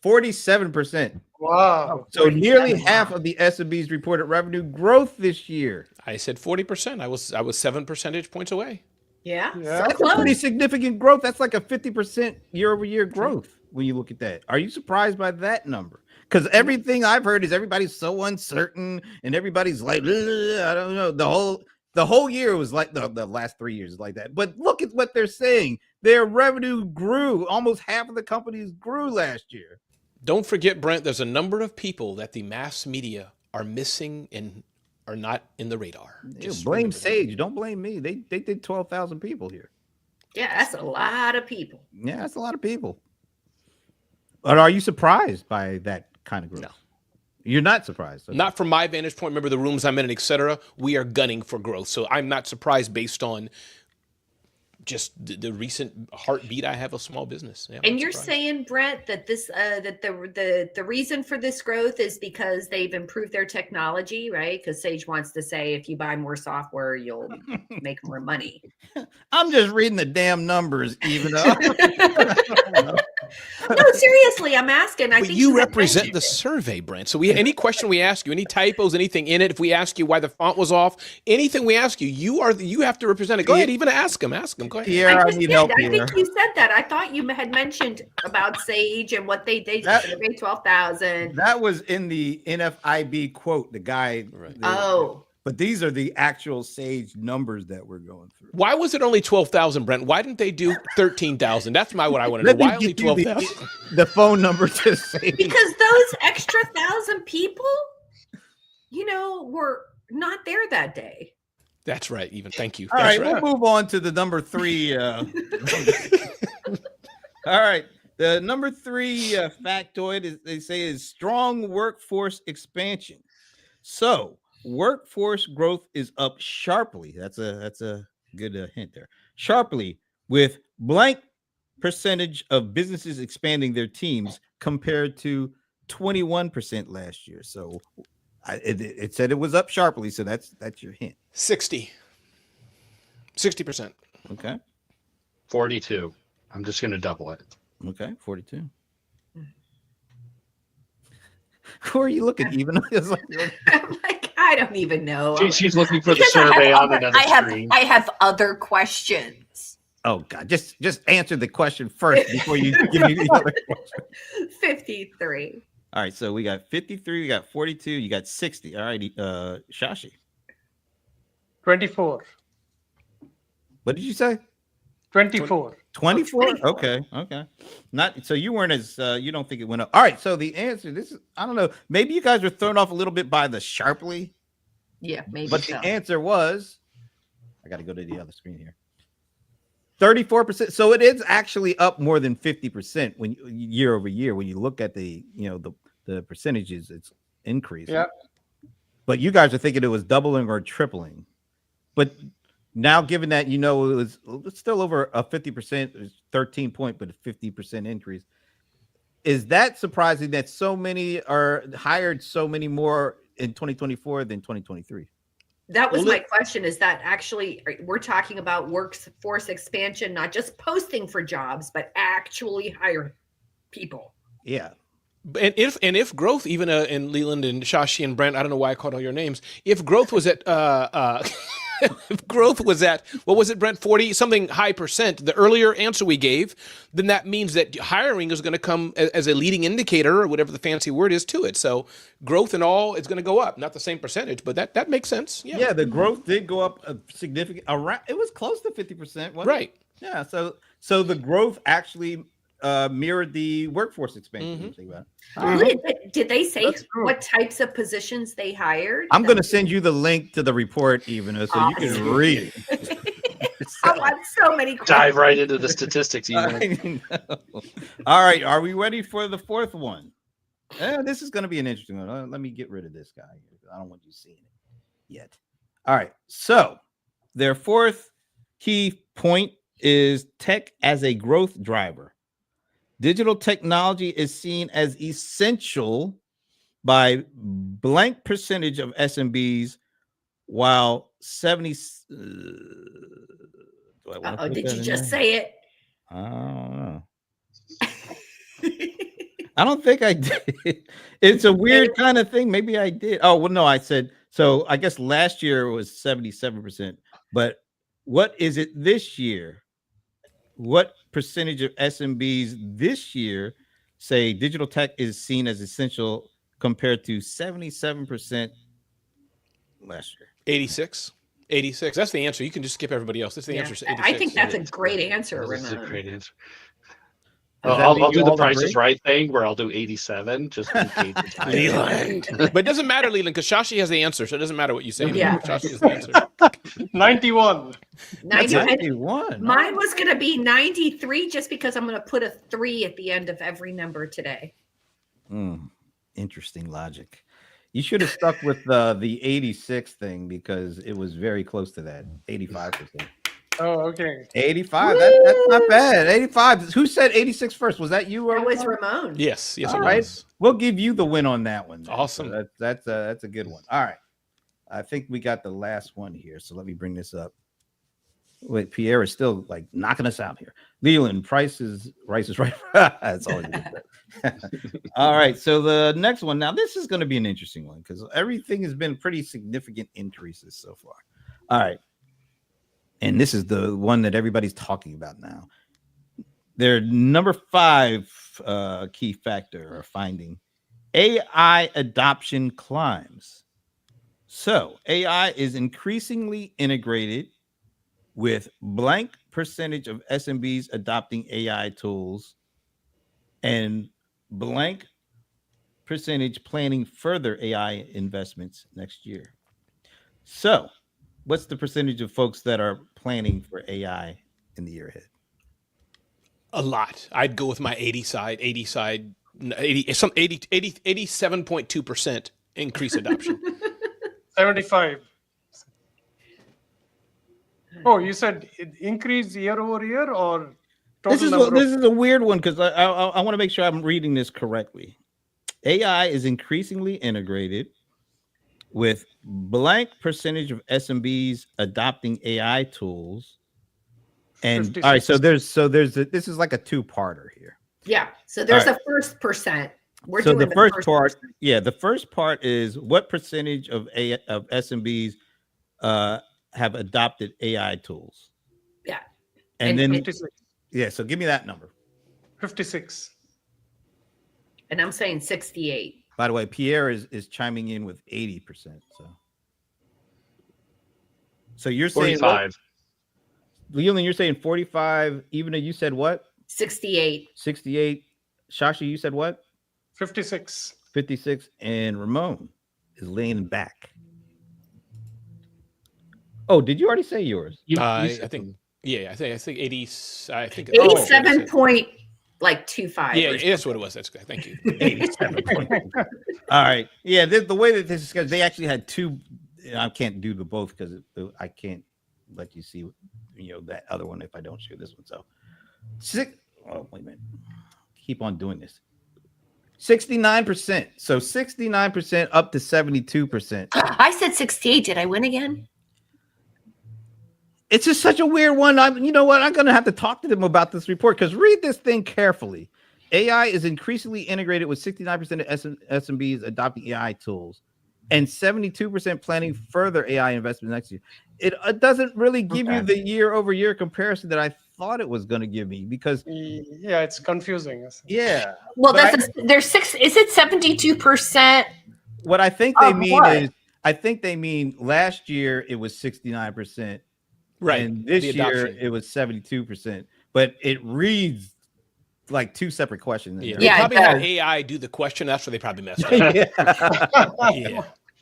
47%. Wow. So nearly half of the SMBs reported revenue growth this year. I said 40%. I was 7 percentage points away. Yeah. Yeah. So That's a close. pretty significant growth. That's like a 50% year-over-year growth when you look at that. Are you surprised by that number? Because everything I've heard is everybody's so uncertain and everybody's like, I don't know. The whole year was like the last 3 years is like that. But look at what they're saying. Their revenue grew. Almost half of the companies grew last year. Don't forget, Brent, there's a number of people that the mass media are missing and are not in the radar. Just Blame remember that. Sage. Don't blame me. They did 12,000 people here. Yeah, that's a lot of people. Yeah, that's a lot of people. But are you surprised by that kind of growth? No. You're not surprised. Okay. Not from my vantage point. Remember the rooms I'm in, et cetera. We are gunning for growth. So I'm not surprised based on just the recent heartbeat I have of small business. Yeah, And I'm you're surprised. saying, Brent, that this that the reason for this growth is because they've improved their technology, right? Because Sage wants to say if you buy more software, you'll make more money. I'm just reading the damn numbers, even though. No, seriously, I'm asking. I But think you had represent mentioned the it. survey, Brent. So any question we ask you, any typos, anything in it, if we ask you why the font was off, anything we ask you, you have to represent it. Go ahead, even ask them. Ask them. Go ahead. Pierre, I just need did. help I here. think you said that. I thought you had mentioned about Sage and what they surveyed 12,000. That was in the NFIB quote, the guy. Right. But these are the actual Sage numbers that we're going through. Why was it only 12,000, Brent? Why didn't they do 13,000? That's what I want to know. Let me Why only give you 12,000? the phone number to Sage. Because those extra 1,000 people, were not there that day. That's right. Even thank you. All That's right, we'll move on to the number 3. All right, the number 3 factoid is they say is strong workforce expansion. So workforce growth is up sharply. That's a good hint there. Sharply with blank percentage of businesses expanding their teams compared to 21% last year. So it said it was up sharply. So that's your hint. 60%. Okay. 42. I'm just going to double it. Okay. 42. Who are you looking even? It's like, I'm like, I don't even know. She's looking for the Because survey on other- another screen. I have other questions. oh God, just answer the question first before you give me the other question. 53. All right, so we got 53, we got 42, you got 60. All right, Shashi. 24. What did you say? 24. 24? 24. Okay. Not so you weren't as you don't think it went up. All right, so the answer, this is I don't know, maybe you guys were thrown off a little bit by the sharply, Yeah, maybe but so. the answer was I got to go to the other screen here. 34%. So it is actually up more than 50% when year over year when you look at the percentages, it's increasing. Yeah. But you guys are thinking it was doubling or tripling. But now, given that it was still over a 50%, 13 point, but a 50% increase, is that surprising that so many are hired so many more in 2024 than 2023? That was my question. Is that actually we're talking about workforce expansion, not just posting for jobs, but actually hire people? Yeah. And if growth, even in Leland and Shashi and Brent, I don't know why I called all your names. If growth was at if growth was at, what was it, Brent, 40 something high percent, the earlier answer we gave, then that means that hiring is going to come as a leading indicator or whatever the fancy word is to it. So growth and all is going to go up, not the same percentage, but that makes sense. Yeah. Yeah, the growth did go up a significant around. It was close to 50%, wasn't Right. it? Yeah. So the growth actually mirrored the workforce expansion. Did they say That's true. what types of positions they hired? I'm going to send you the link to the report, even so you can Awesome. read it. I want so many questions. Dive right into the statistics. Even. I know. All right, are we ready for the fourth one? This is going to be an interesting one. Let me get rid of this guy. I don't want you seeing it yet. All right, so their fourth key point is tech as a growth driver. Digital technology is seen as essential by blank percentage of SMBs, while 70. Did you just say it? I don't know. I don't think I did. It's a weird kind of thing. Maybe I did. Oh, well, no, I said so. I guess last year was 77%. But what is it this year? What percentage of SMBs this year say digital tech is seen as essential compared to 77% last year? 86. That's the answer. You can just skip everybody else. That's the answer. Is 86. I think that's a great answer, This is a Ramon. great answer. Does that I'll leave do you the all Price is agree? Right thing where I'll do 87 just in case. it's higher. Leland. But it doesn't matter, Leland, because Shashi has the answer, so it doesn't matter what you say. Yeah. Shashi has the answer. 91. 91. Mine was going to be 93 just because I'm going to put a 3 at the end of every number today. Interesting logic. You should have stuck with the 86 thing because it was very close to that, 85%. Oh, okay. 85. That's not bad. 85. Who said 86 first? Was that you? That was Ramon? Ramon. Yes, All it right. was. We'll give you the win on that one. then. Awesome. So that's a good one. All right. I think we got the last one here. So let me bring this up. Wait, Pierre is still like knocking us out here. Leland, price is right. That's always good. All right. So the next one. Now, this is going to be an interesting one because everything has been pretty significant increases so far. All right. And this is the one that everybody's talking about now. Their number 5 key factor or finding: AI adoption climbs. So AI is increasingly integrated with blank percentage of SMBs adopting AI tools and blank percentage planning further AI investments next year. So what's the percentage of folks that are planning for AI in the year ahead? A lot. I'd go with my 80 side, 87.2% increase adoption. 75. Oh, you said it increased year over year or total This is a weird one because I want to make sure I'm reading this correctly. AI is increasingly integrated with blank percentage of SMBs adopting AI tools. And 56. all right, so there's this is like a two-parter here. Yeah. So there's All a first percent. We're So doing the first part, percent. the first part is what percentage of SMBs have adopted AI tools? Yeah. And then 56. so give me that number. 56. And I'm saying 68. By the way, Pierre is chiming in with 80%. So you're saying 45. Leland, you're saying 45. Even though you said what? 68. 68. Shashi, you said what? 56. 56. And Ramon is laying back. Oh, did you already say yours? I think 80. I think 87.25. Yeah, that's what it was. That's good. Thank you. 87. All right. Yeah, the way that this is because they actually had two. I can't do the both because I can't let you see, that other one if I don't share this one. So, oh, wait a minute. Keep on doing this. 69%. So 69% up to 72%. I said 68. Did I win again? It's just such a weird one. You know what? I'm going to have to talk to them about this report because read this thing carefully. AI is increasingly integrated with 69% of SMBs adopting AI tools and 72% planning further AI investment next year. It doesn't really give you the year-over-year comparison that I thought it was going to give me because it's confusing. Yeah. Well, there's six. Is it 72%? What I think they mean is, I think they mean last year it was 69%. Right. And this year it was 72%. But it reads like two separate questions. Yeah. They probably had AI do the question. That's where they probably messed up. Yeah.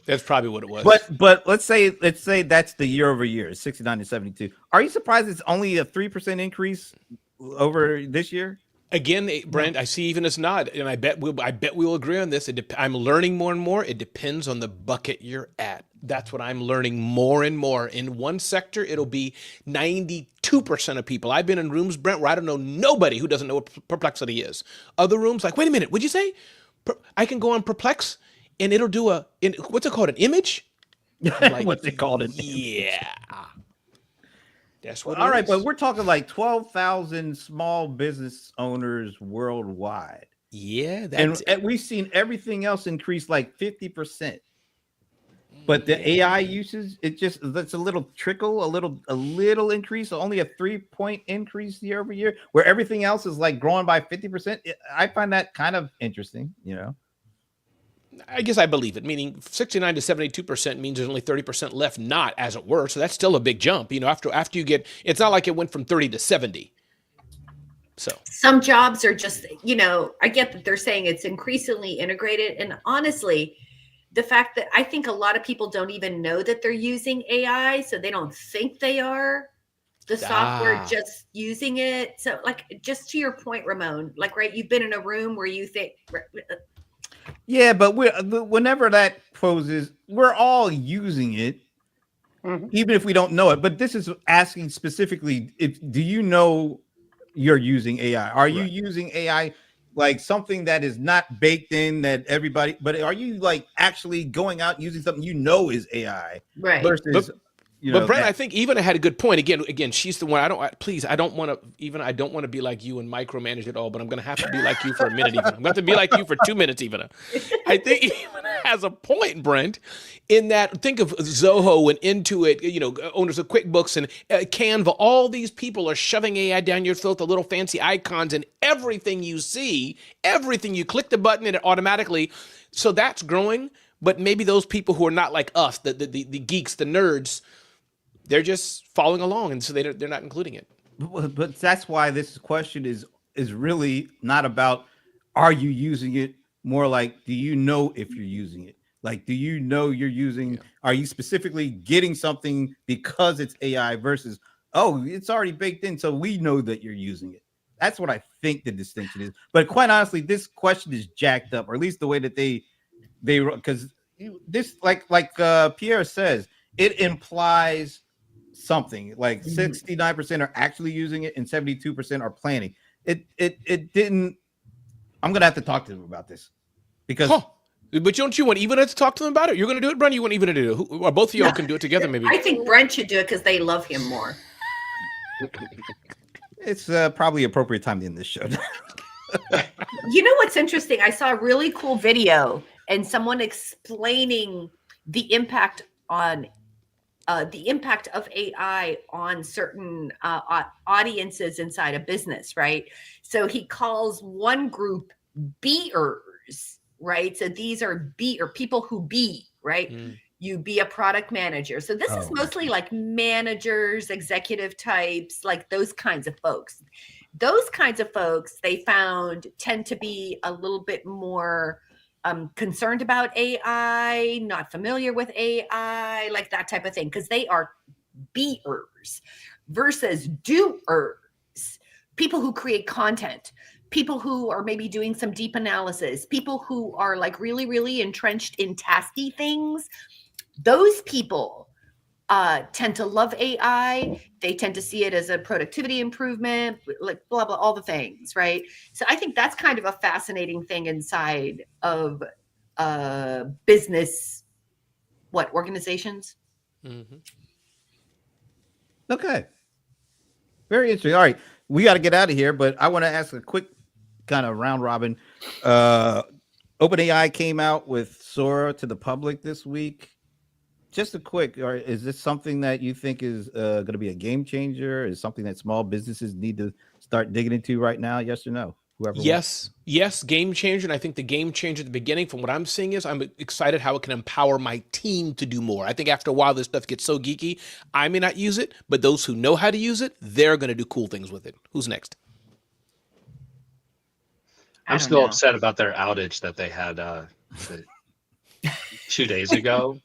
That's probably what it was. But let's say that's the year over year, 69 to 72. Are you surprised it's only a 3% increase over this year? Again, Brent, I see even as nod, and I bet we'll agree on this. I'm learning more and more. It depends on the bucket you're at. That's what I'm learning more and more. In one sector, it'll be 92% of people. I've been in rooms, Brent, where I don't know nobody who doesn't know what Perplexity is. Other rooms, like, wait a minute, what'd you say? I can go on Perplex, and it'll do what's it called, an image? Like, what's it called? Yeah. That's what. All right, but we're talking like 12,000 small business owners worldwide. Yeah, and we've seen everything else increase like 50%. But the AI uses that's a little trickle, a little increase, only a 3-point increase year over year, where everything else is like growing by 50%. I find that kind of interesting, I guess I believe it, meaning 69 to 72% means there's only 30% left, not as it were. So that's still a big jump. After you get, it's not like it went from 30 to 70. So some jobs are just, I get that they're saying it's increasingly integrated. And honestly, the fact that I think a lot of people don't even know that they're using AI, so they don't think they are the software, just using it. So like, just to your point, Ramon, like, right, you've been in a room where you think, yeah, but whenever that poses, we're all using it. even if we don't know it. But this is asking specifically, do you know you're using AI? Are you using AI like something that is not baked in that everybody, but are you like actually going out and using something you know is AI versus but Brent, I think Ivana had a good point. Again, she's the one. I don't want to be like you and micromanage it all, but I'm going to have to be like you for a minute. Even I'm going to have to be like you for 2 minutes. Ivana, I think Ivana has a point, Brent, in that think of Zoho and Intuit, owners of QuickBooks and Canva. All these people are shoving AI down your throat, the little fancy icons, and everything you see, everything you click the button and it automatically. So that's growing. But maybe those people who are not like us, the geeks, the nerds, they're just following along, and so they're not including it. But that's why this question is really not about are you using it, more like do you know if you're using it? Like, do you know you're using? Are you specifically getting something because it's AI versus it's already baked in, so we know that you're using it? That's what I think the distinction is. But quite honestly, this question is jacked up, or at least the way that they because this like Pierre says, it implies something like 69% are actually using it and 72% are planning. It didn't. I'm gonna have to talk to them about this because. But don't you want Ivana to talk to them about it? You're gonna do it, Brent. You want Ivana to do it? Or both of y'all can do it together, maybe. I think Brent should do it because they love him more. It's probably appropriate time to end this show. You know what's interesting? I saw a really cool video and someone explaining the impact of AI on certain audiences inside a business, right? So he calls one group beers, right? So these are people who be, right? You be a product manager. So this is mostly like managers, executive types, like those kinds of folks. Those kinds of folks they found tend to be a little bit more concerned about AI, not familiar with AI, like that type of thing, because they are beers versus doers, people who create content, people who are maybe doing some deep analysis, people who are like really, really entrenched in tasky things. Those people tend to love AI. They tend to see it as a productivity improvement, like blah, blah, all the things, right? So I think that's kind of a fascinating thing inside of business, organizations? Okay. Very interesting. All right. We got to get out of here, but I want to ask a quick kind of round robin. OpenAI came out with Sora to the public this week. Just a quick, or is this something that you think is going to be a game changer? Is something that small businesses need to start digging into right now? Yes or no? Yes, game changer. And I think the game changer at the beginning, from what I'm seeing, is I'm excited how it can empower my team to do more. I think after a while, this stuff gets so geeky. I may not use it, but those who know how to use it, they're going to do cool things with it. Who's next? I'm still upset about their outage that they had 2 days ago.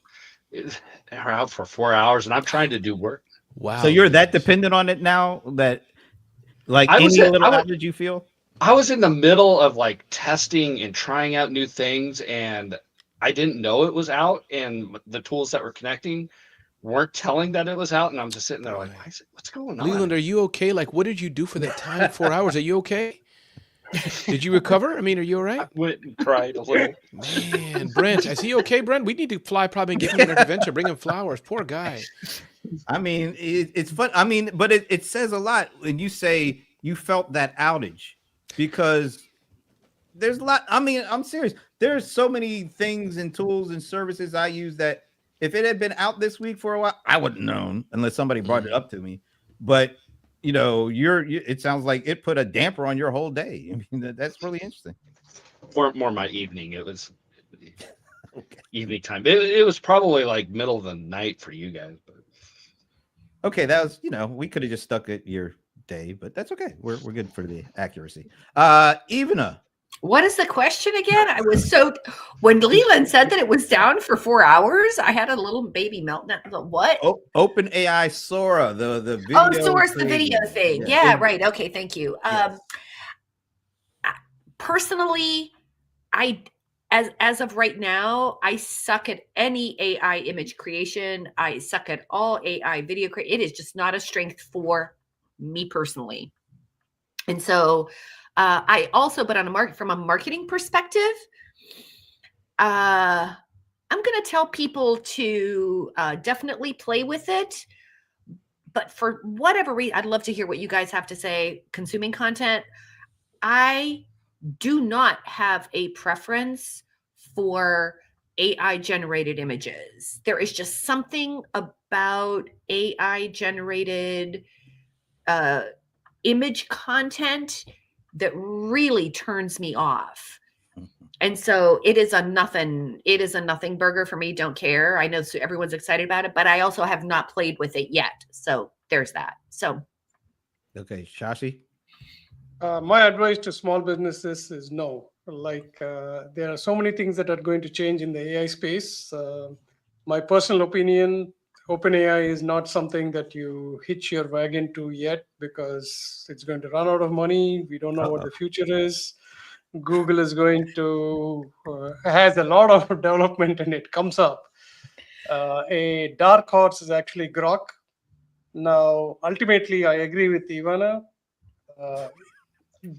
They're out for 4 hours, and I'm trying to do work. Wow! So you're that dependent on it now that, like, any little outage you feel? I was in the middle of like testing and trying out new things, and I didn't know it was out, and the tools that were connecting weren't telling that it was out, and I'm just sitting there like, what's going on? Leland, are you okay? Like, what did you do for that time? 4 hours? Are you okay? Did you recover? I mean, are you all right? I went and cried a little. Man, Brent, is he okay, Brent? We need to fly probably and give him an intervention, bring him flowers. Poor guy. I mean, it's fun. I mean, but it says a lot when you say you felt that outage, because there's a lot. I mean, I'm serious. There's so many things and tools and services I use that if it had been out this week for a while, I wouldn't known unless somebody brought it up to me. But you know, it sounds like it put a damper on your whole day. I mean, that's really interesting. More my evening. It was evening time. It was probably like middle of the night for you guys. But. Okay, that was, we could have just stuck at your day, but that's okay. We're good for the accuracy. Ivana. What is the question again? I was when Leland said that it was down for 4 hours, I had a little baby meltdown. What? OpenAI Sora, the video. Oh, Sora's the video thing. Yeah, right. Okay, thank you. Yes. Personally, I as of right now, I suck at any AI image creation. I suck at all AI video creation. It is just not a strength for me personally. And so I also, but from a marketing perspective, I'm going to tell people to definitely play with it. But for whatever reason, I'd love to hear what you guys have to say. Consuming content, I do not have a preference for AI generated images. There is just something about AI generated image content that really turns me off. And so it is a nothing burger for me. Don't care. I know everyone's excited about it, but I also have not played with it yet. So there's that. So. Okay. Shashi. My advice to small businesses is no. Like there are so many things that are going to change in the AI space. My personal opinion, OpenAI is not something that you hitch your wagon to yet because it's going to run out of money. We don't know what the future is. Google is going to has a lot of development and it comes up. A dark horse is actually Grok. Now, ultimately, I agree with Ivana.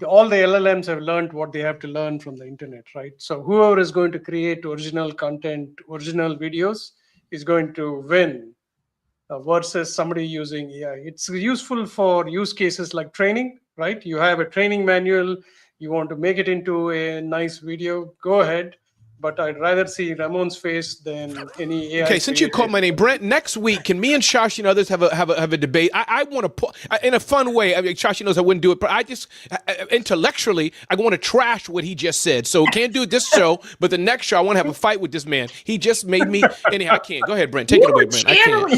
All the LLMs have learned what they have to learn from the internet, right? So whoever is going to create original content, original videos is going to win versus somebody using AI. It's useful for use cases like training, right? You have a training manual, you want to make it into a nice video, go ahead. But I'd rather see Ramon's face than any AI. Okay, since you called my name, Brent, next week, can me and Shashi and others have a debate? I want to put in a fun way. I mean, Shashi knows I wouldn't do it, but I just intellectually, I want to trash what he just said. So can't do it this show, but the next show, I want to have a fight with this man. He just made me. Anyhow, I can't. Go ahead, Brent. Take it away, Brent.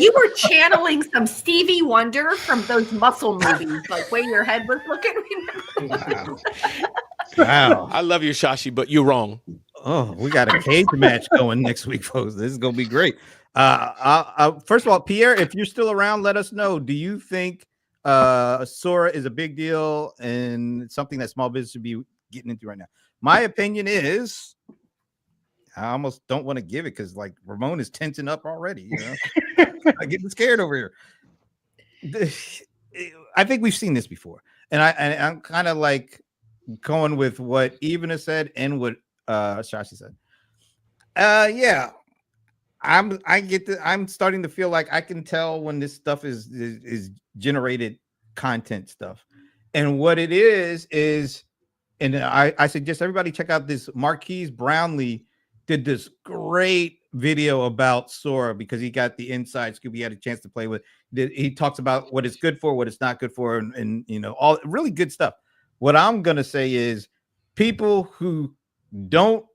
You were channeling some Stevie Wonder from those muscle movies, like way your head was looking. Wow. I love you, Shashi, but you're wrong. Oh, we got a cage match going next week, folks. This is gonna be great. First of all, Pierre, if you're still around, let us know. Do you think Sora is a big deal and something that small business should be getting into right now? My opinion is, I almost don't want to give it because like Ramon is tensing up already. You know, I'm getting scared over here. I think we've seen this before, and I'm kind of like going with what Ivana said and what Shashi said. Yeah, I'm starting to feel like I can tell when this stuff is generated content stuff, and what it is, and I suggest everybody check out this. Marquise Brownlee did this great video about Sora because he got the inside scoop. He had a chance to play with. He talks about what it's good for, what it's not good for, and you know, all really good stuff. What I'm gonna say is, people who don't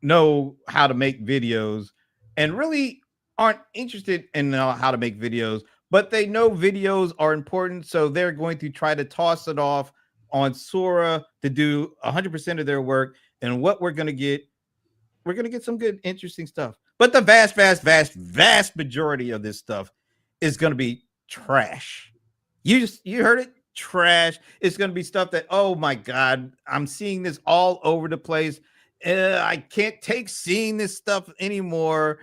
know how to make videos and really aren't interested in how to make videos, but they know videos are important, so they're going to try to toss it off on Sora to do 100% of their work. And what we're going to get some good, interesting stuff. But the vast majority of this stuff is going to be trash. You heard it. Trash. It's going to be stuff that, oh my God, I'm seeing this all over the place. I can't take seeing this stuff anymore.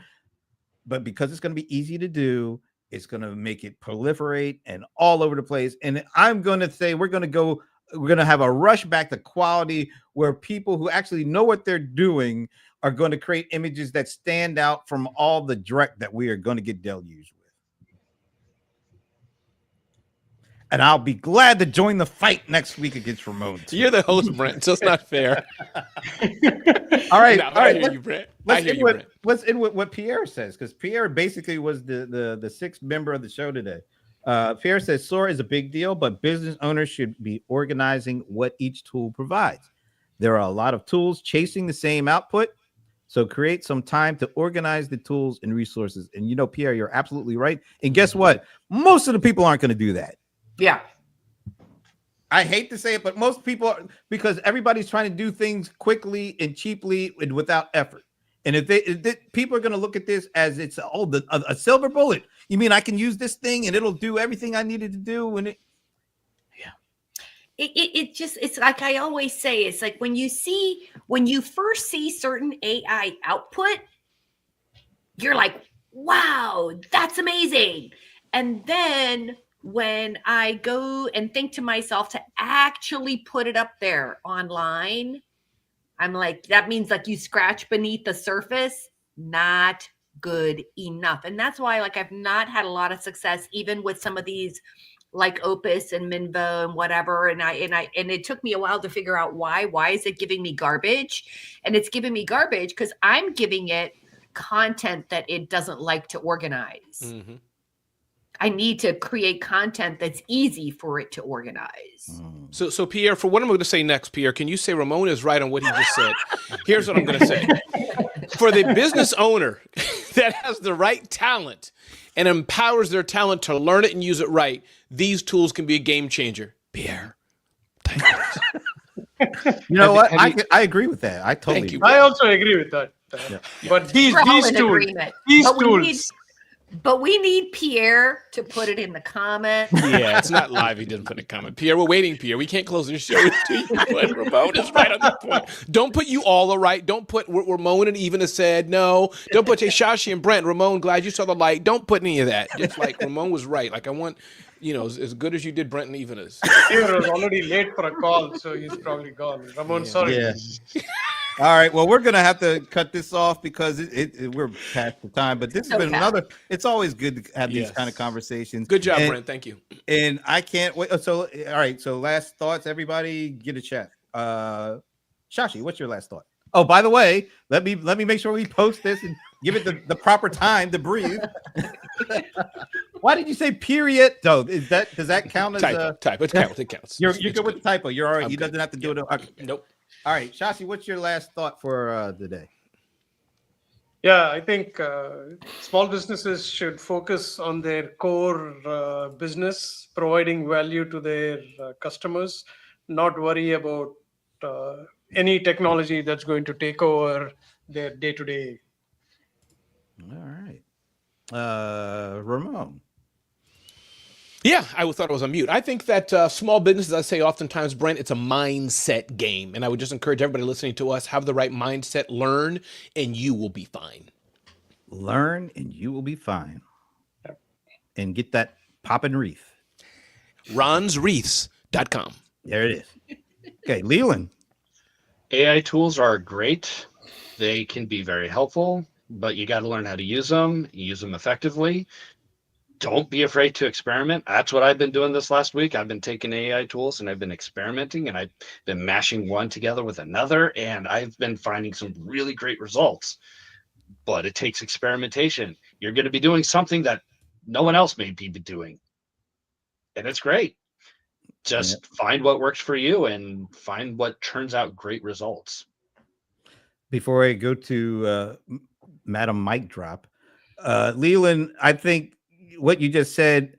But because it's going to be easy to do, it's going to make it proliferate and all over the place. And I'm going to say we're going to have a rush back to quality where people who actually know what they're doing are going to create images that stand out from all the dreck that we are going to get deluged with. And I'll be glad to join the fight next week against Ramon. You're the host, Brent, so it's not fair. All right. No, All right. Let's end with what Pierre says, because Pierre basically was the sixth member of the show today. Pierre says Sora is a big deal, but business owners should be organizing what each tool provides. There are a lot of tools chasing the same output, so create some time to organize the tools and resources. And you know, Pierre, you're absolutely right. And guess what? Most of the people aren't going to do that. Yeah. I hate to say it, but most people are, because everybody's trying to do things quickly and cheaply and without effort. And if people are going to look at this as it's a silver bullet. You mean I can use this thing and it'll do everything I needed to do? And it's like I always say, it's like when you first see certain AI output, you're like, wow, that's amazing. And then when I go and think to myself to actually put it up there online, I'm like, that means like you scratch beneath the surface, not good enough. And that's why like I've not had a lot of success even with some of these like Opus and Minvo and whatever. And it took me a while to figure out why. Why is it giving me garbage? And it's giving me garbage because I'm giving it content that it doesn't like to organize. Mm-hmm. I need to create content that's easy for it to organize. So Pierre, for what I'm going to say next, Pierre, can you say Ramon is right on what he just said? Here's what I'm going to say. For the business owner that has the right talent and empowers their talent to learn it and use it right, these tools can be a game changer. Pierre. You know what? I agree with that. I totally agree. I also agree with that. Yeah. But these tools. But we need Pierre to put it in the comment. Yeah, it's not live. He didn't put a comment. Pierre, we're waiting, Pierre. We can't close the show until you put Ramon is right on the point. Don't put you all are right. Don't put Ramon and Even has said no. Don't put Shashi and Brent. Ramon, glad you saw the light. Don't put any of that. Just like Ramon was right. Like I want, as good as you did Brent and Even is. Pierre was already late for a call, so he's probably gone. Ramon, sorry. Yeah. All right. Well, we're gonna have to cut this off because we're past the time. But this has been another. It's always good to have these kind of conversations. Good job, Brent. Thank you. And I can't wait. So, all right. So, last thoughts, everybody, get a chat. Shashi, what's your last thought? Oh, by the way, let me make sure we post this and give it the proper time to breathe. Why did you say period? Though does that count as typo? It counts. It counts. You're good with the typo. You're all right. You doesn't have to do it. Okay. Nope. All right, Shashi, what's your last thought for the day? Yeah, I think small businesses should focus on their core business, providing value to their customers, not worry about any technology that's going to take over their day-to-day. All right. Ramon. Yeah, I thought I was on mute. I think that small businesses, I say oftentimes, Brent, it's a mindset game. And I would just encourage everybody listening to us, have the right mindset, learn, and you will be fine. Learn, and you will be fine. And get that poppin' wreath. RonsWreaths.com. There it is. Okay, Leland. AI tools are great. They can be very helpful, but you got to learn how to use them effectively. Don't be afraid to experiment. That's what I've been doing this last week. I've been taking AI tools and I've been experimenting and I've been mashing one together with another. And I've been finding some really great results, but it takes experimentation. You're going to be doing something that no one else may be doing. And it's great. Just find what works for you and find what turns out great results. Before I go to Madam Mic Drop, Leland, I think what you just said,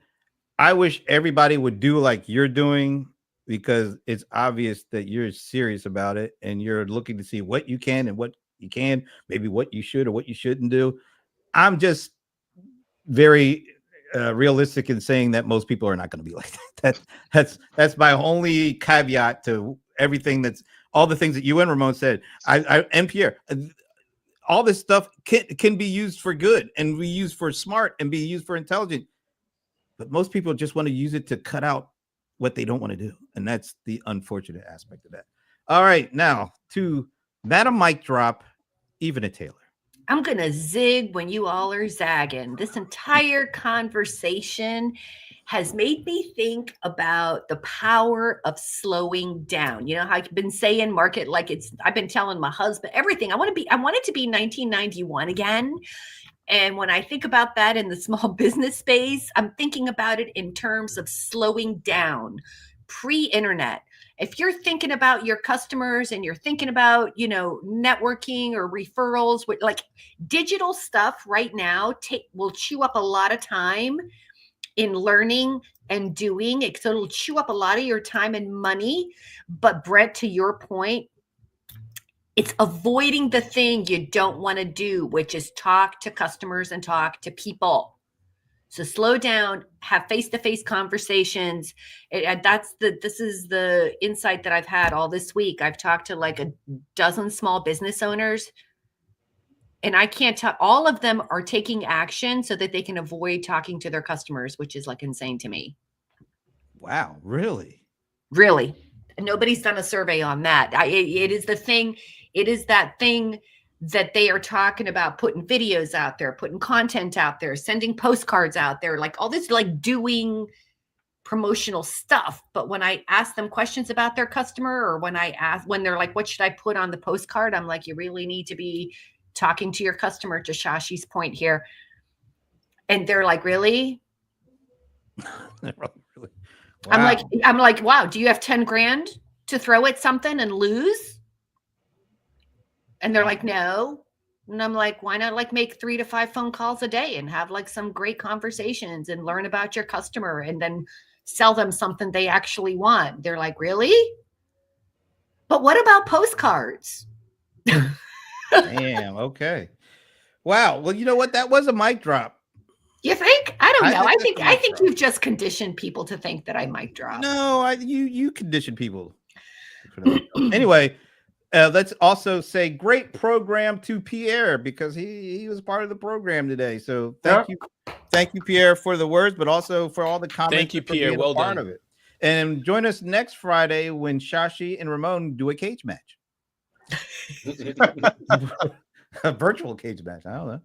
I wish everybody would do like you're doing, because it's obvious that you're serious about it and you're looking to see what you can and what you can, maybe what you should or what you shouldn't do. I'm just very realistic in saying that most people are not going to be like that. That's my only caveat to everything. That's all the things that you and Ramon said. I and Pierre, all this stuff can be used for good and be used for smart and be used for intelligent. But most people just want to use it to cut out what they don't want to do. And that's the unfortunate aspect of that. All right, now to Madam Mic Drop, Even Taylor. I'm going to zig when you all are zagging. This entire conversation has made me think about the power of slowing down. You know how I've been saying market like I've been telling my husband everything. I want it to be 1991 again. And when I think about that in the small business space, I'm thinking about it in terms of slowing down pre-internet. If you're thinking about your customers and you're thinking about, networking or referrals, with like digital stuff right now will chew up a lot of time in learning and doing it. So it'll chew up a lot of your time and money. But Brett, to your point, it's avoiding the thing you don't want to do, which is talk to customers and talk to people. So slow down, have face-to-face conversations. This is the insight that I've had all this week. I've talked to like a dozen small business owners, and I can't tell, all of them are taking action so that they can avoid talking to their customers, which is like insane to me. Wow, really? Really. Nobody's done a survey on that. It is the thing. It is that thing that they are talking about, putting videos out there, putting content out there, sending postcards out there, like all this, like doing promotional stuff. But when I ask them questions about their customer, or when they're like, what should I put on the postcard? I'm like, you really need to be talking to your customer, to Shashi's point here. And they're like, really? Really? Wow. I'm like, wow, do you have 10 grand to throw at something and lose? And they're like, no. And I'm like, why not like make 3 to 5 phone calls a day and have like some great conversations and learn about your customer and then sell them something they actually want? They're like, really? But what about postcards? Damn. Okay. Wow. Well, you know what? That was a mic drop. You think? I don't know. I think you've just conditioned people to think that I mic drop. No, you condition people. Anyway, let's also say great program to Pierre, because he was part of the program today. So thank you, Pierre, for the words, but also for all the comments. Thank you, Pierre. Well part done. of it. And join us next Friday when Shashi and Ramon do a cage match. A virtual cage match. I don't know.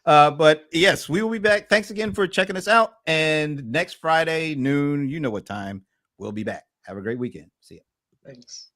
But yes, we will be back. Thanks again for checking us out. And next Friday noon, you know what time, we'll be back. Have a great weekend. See ya. Thanks.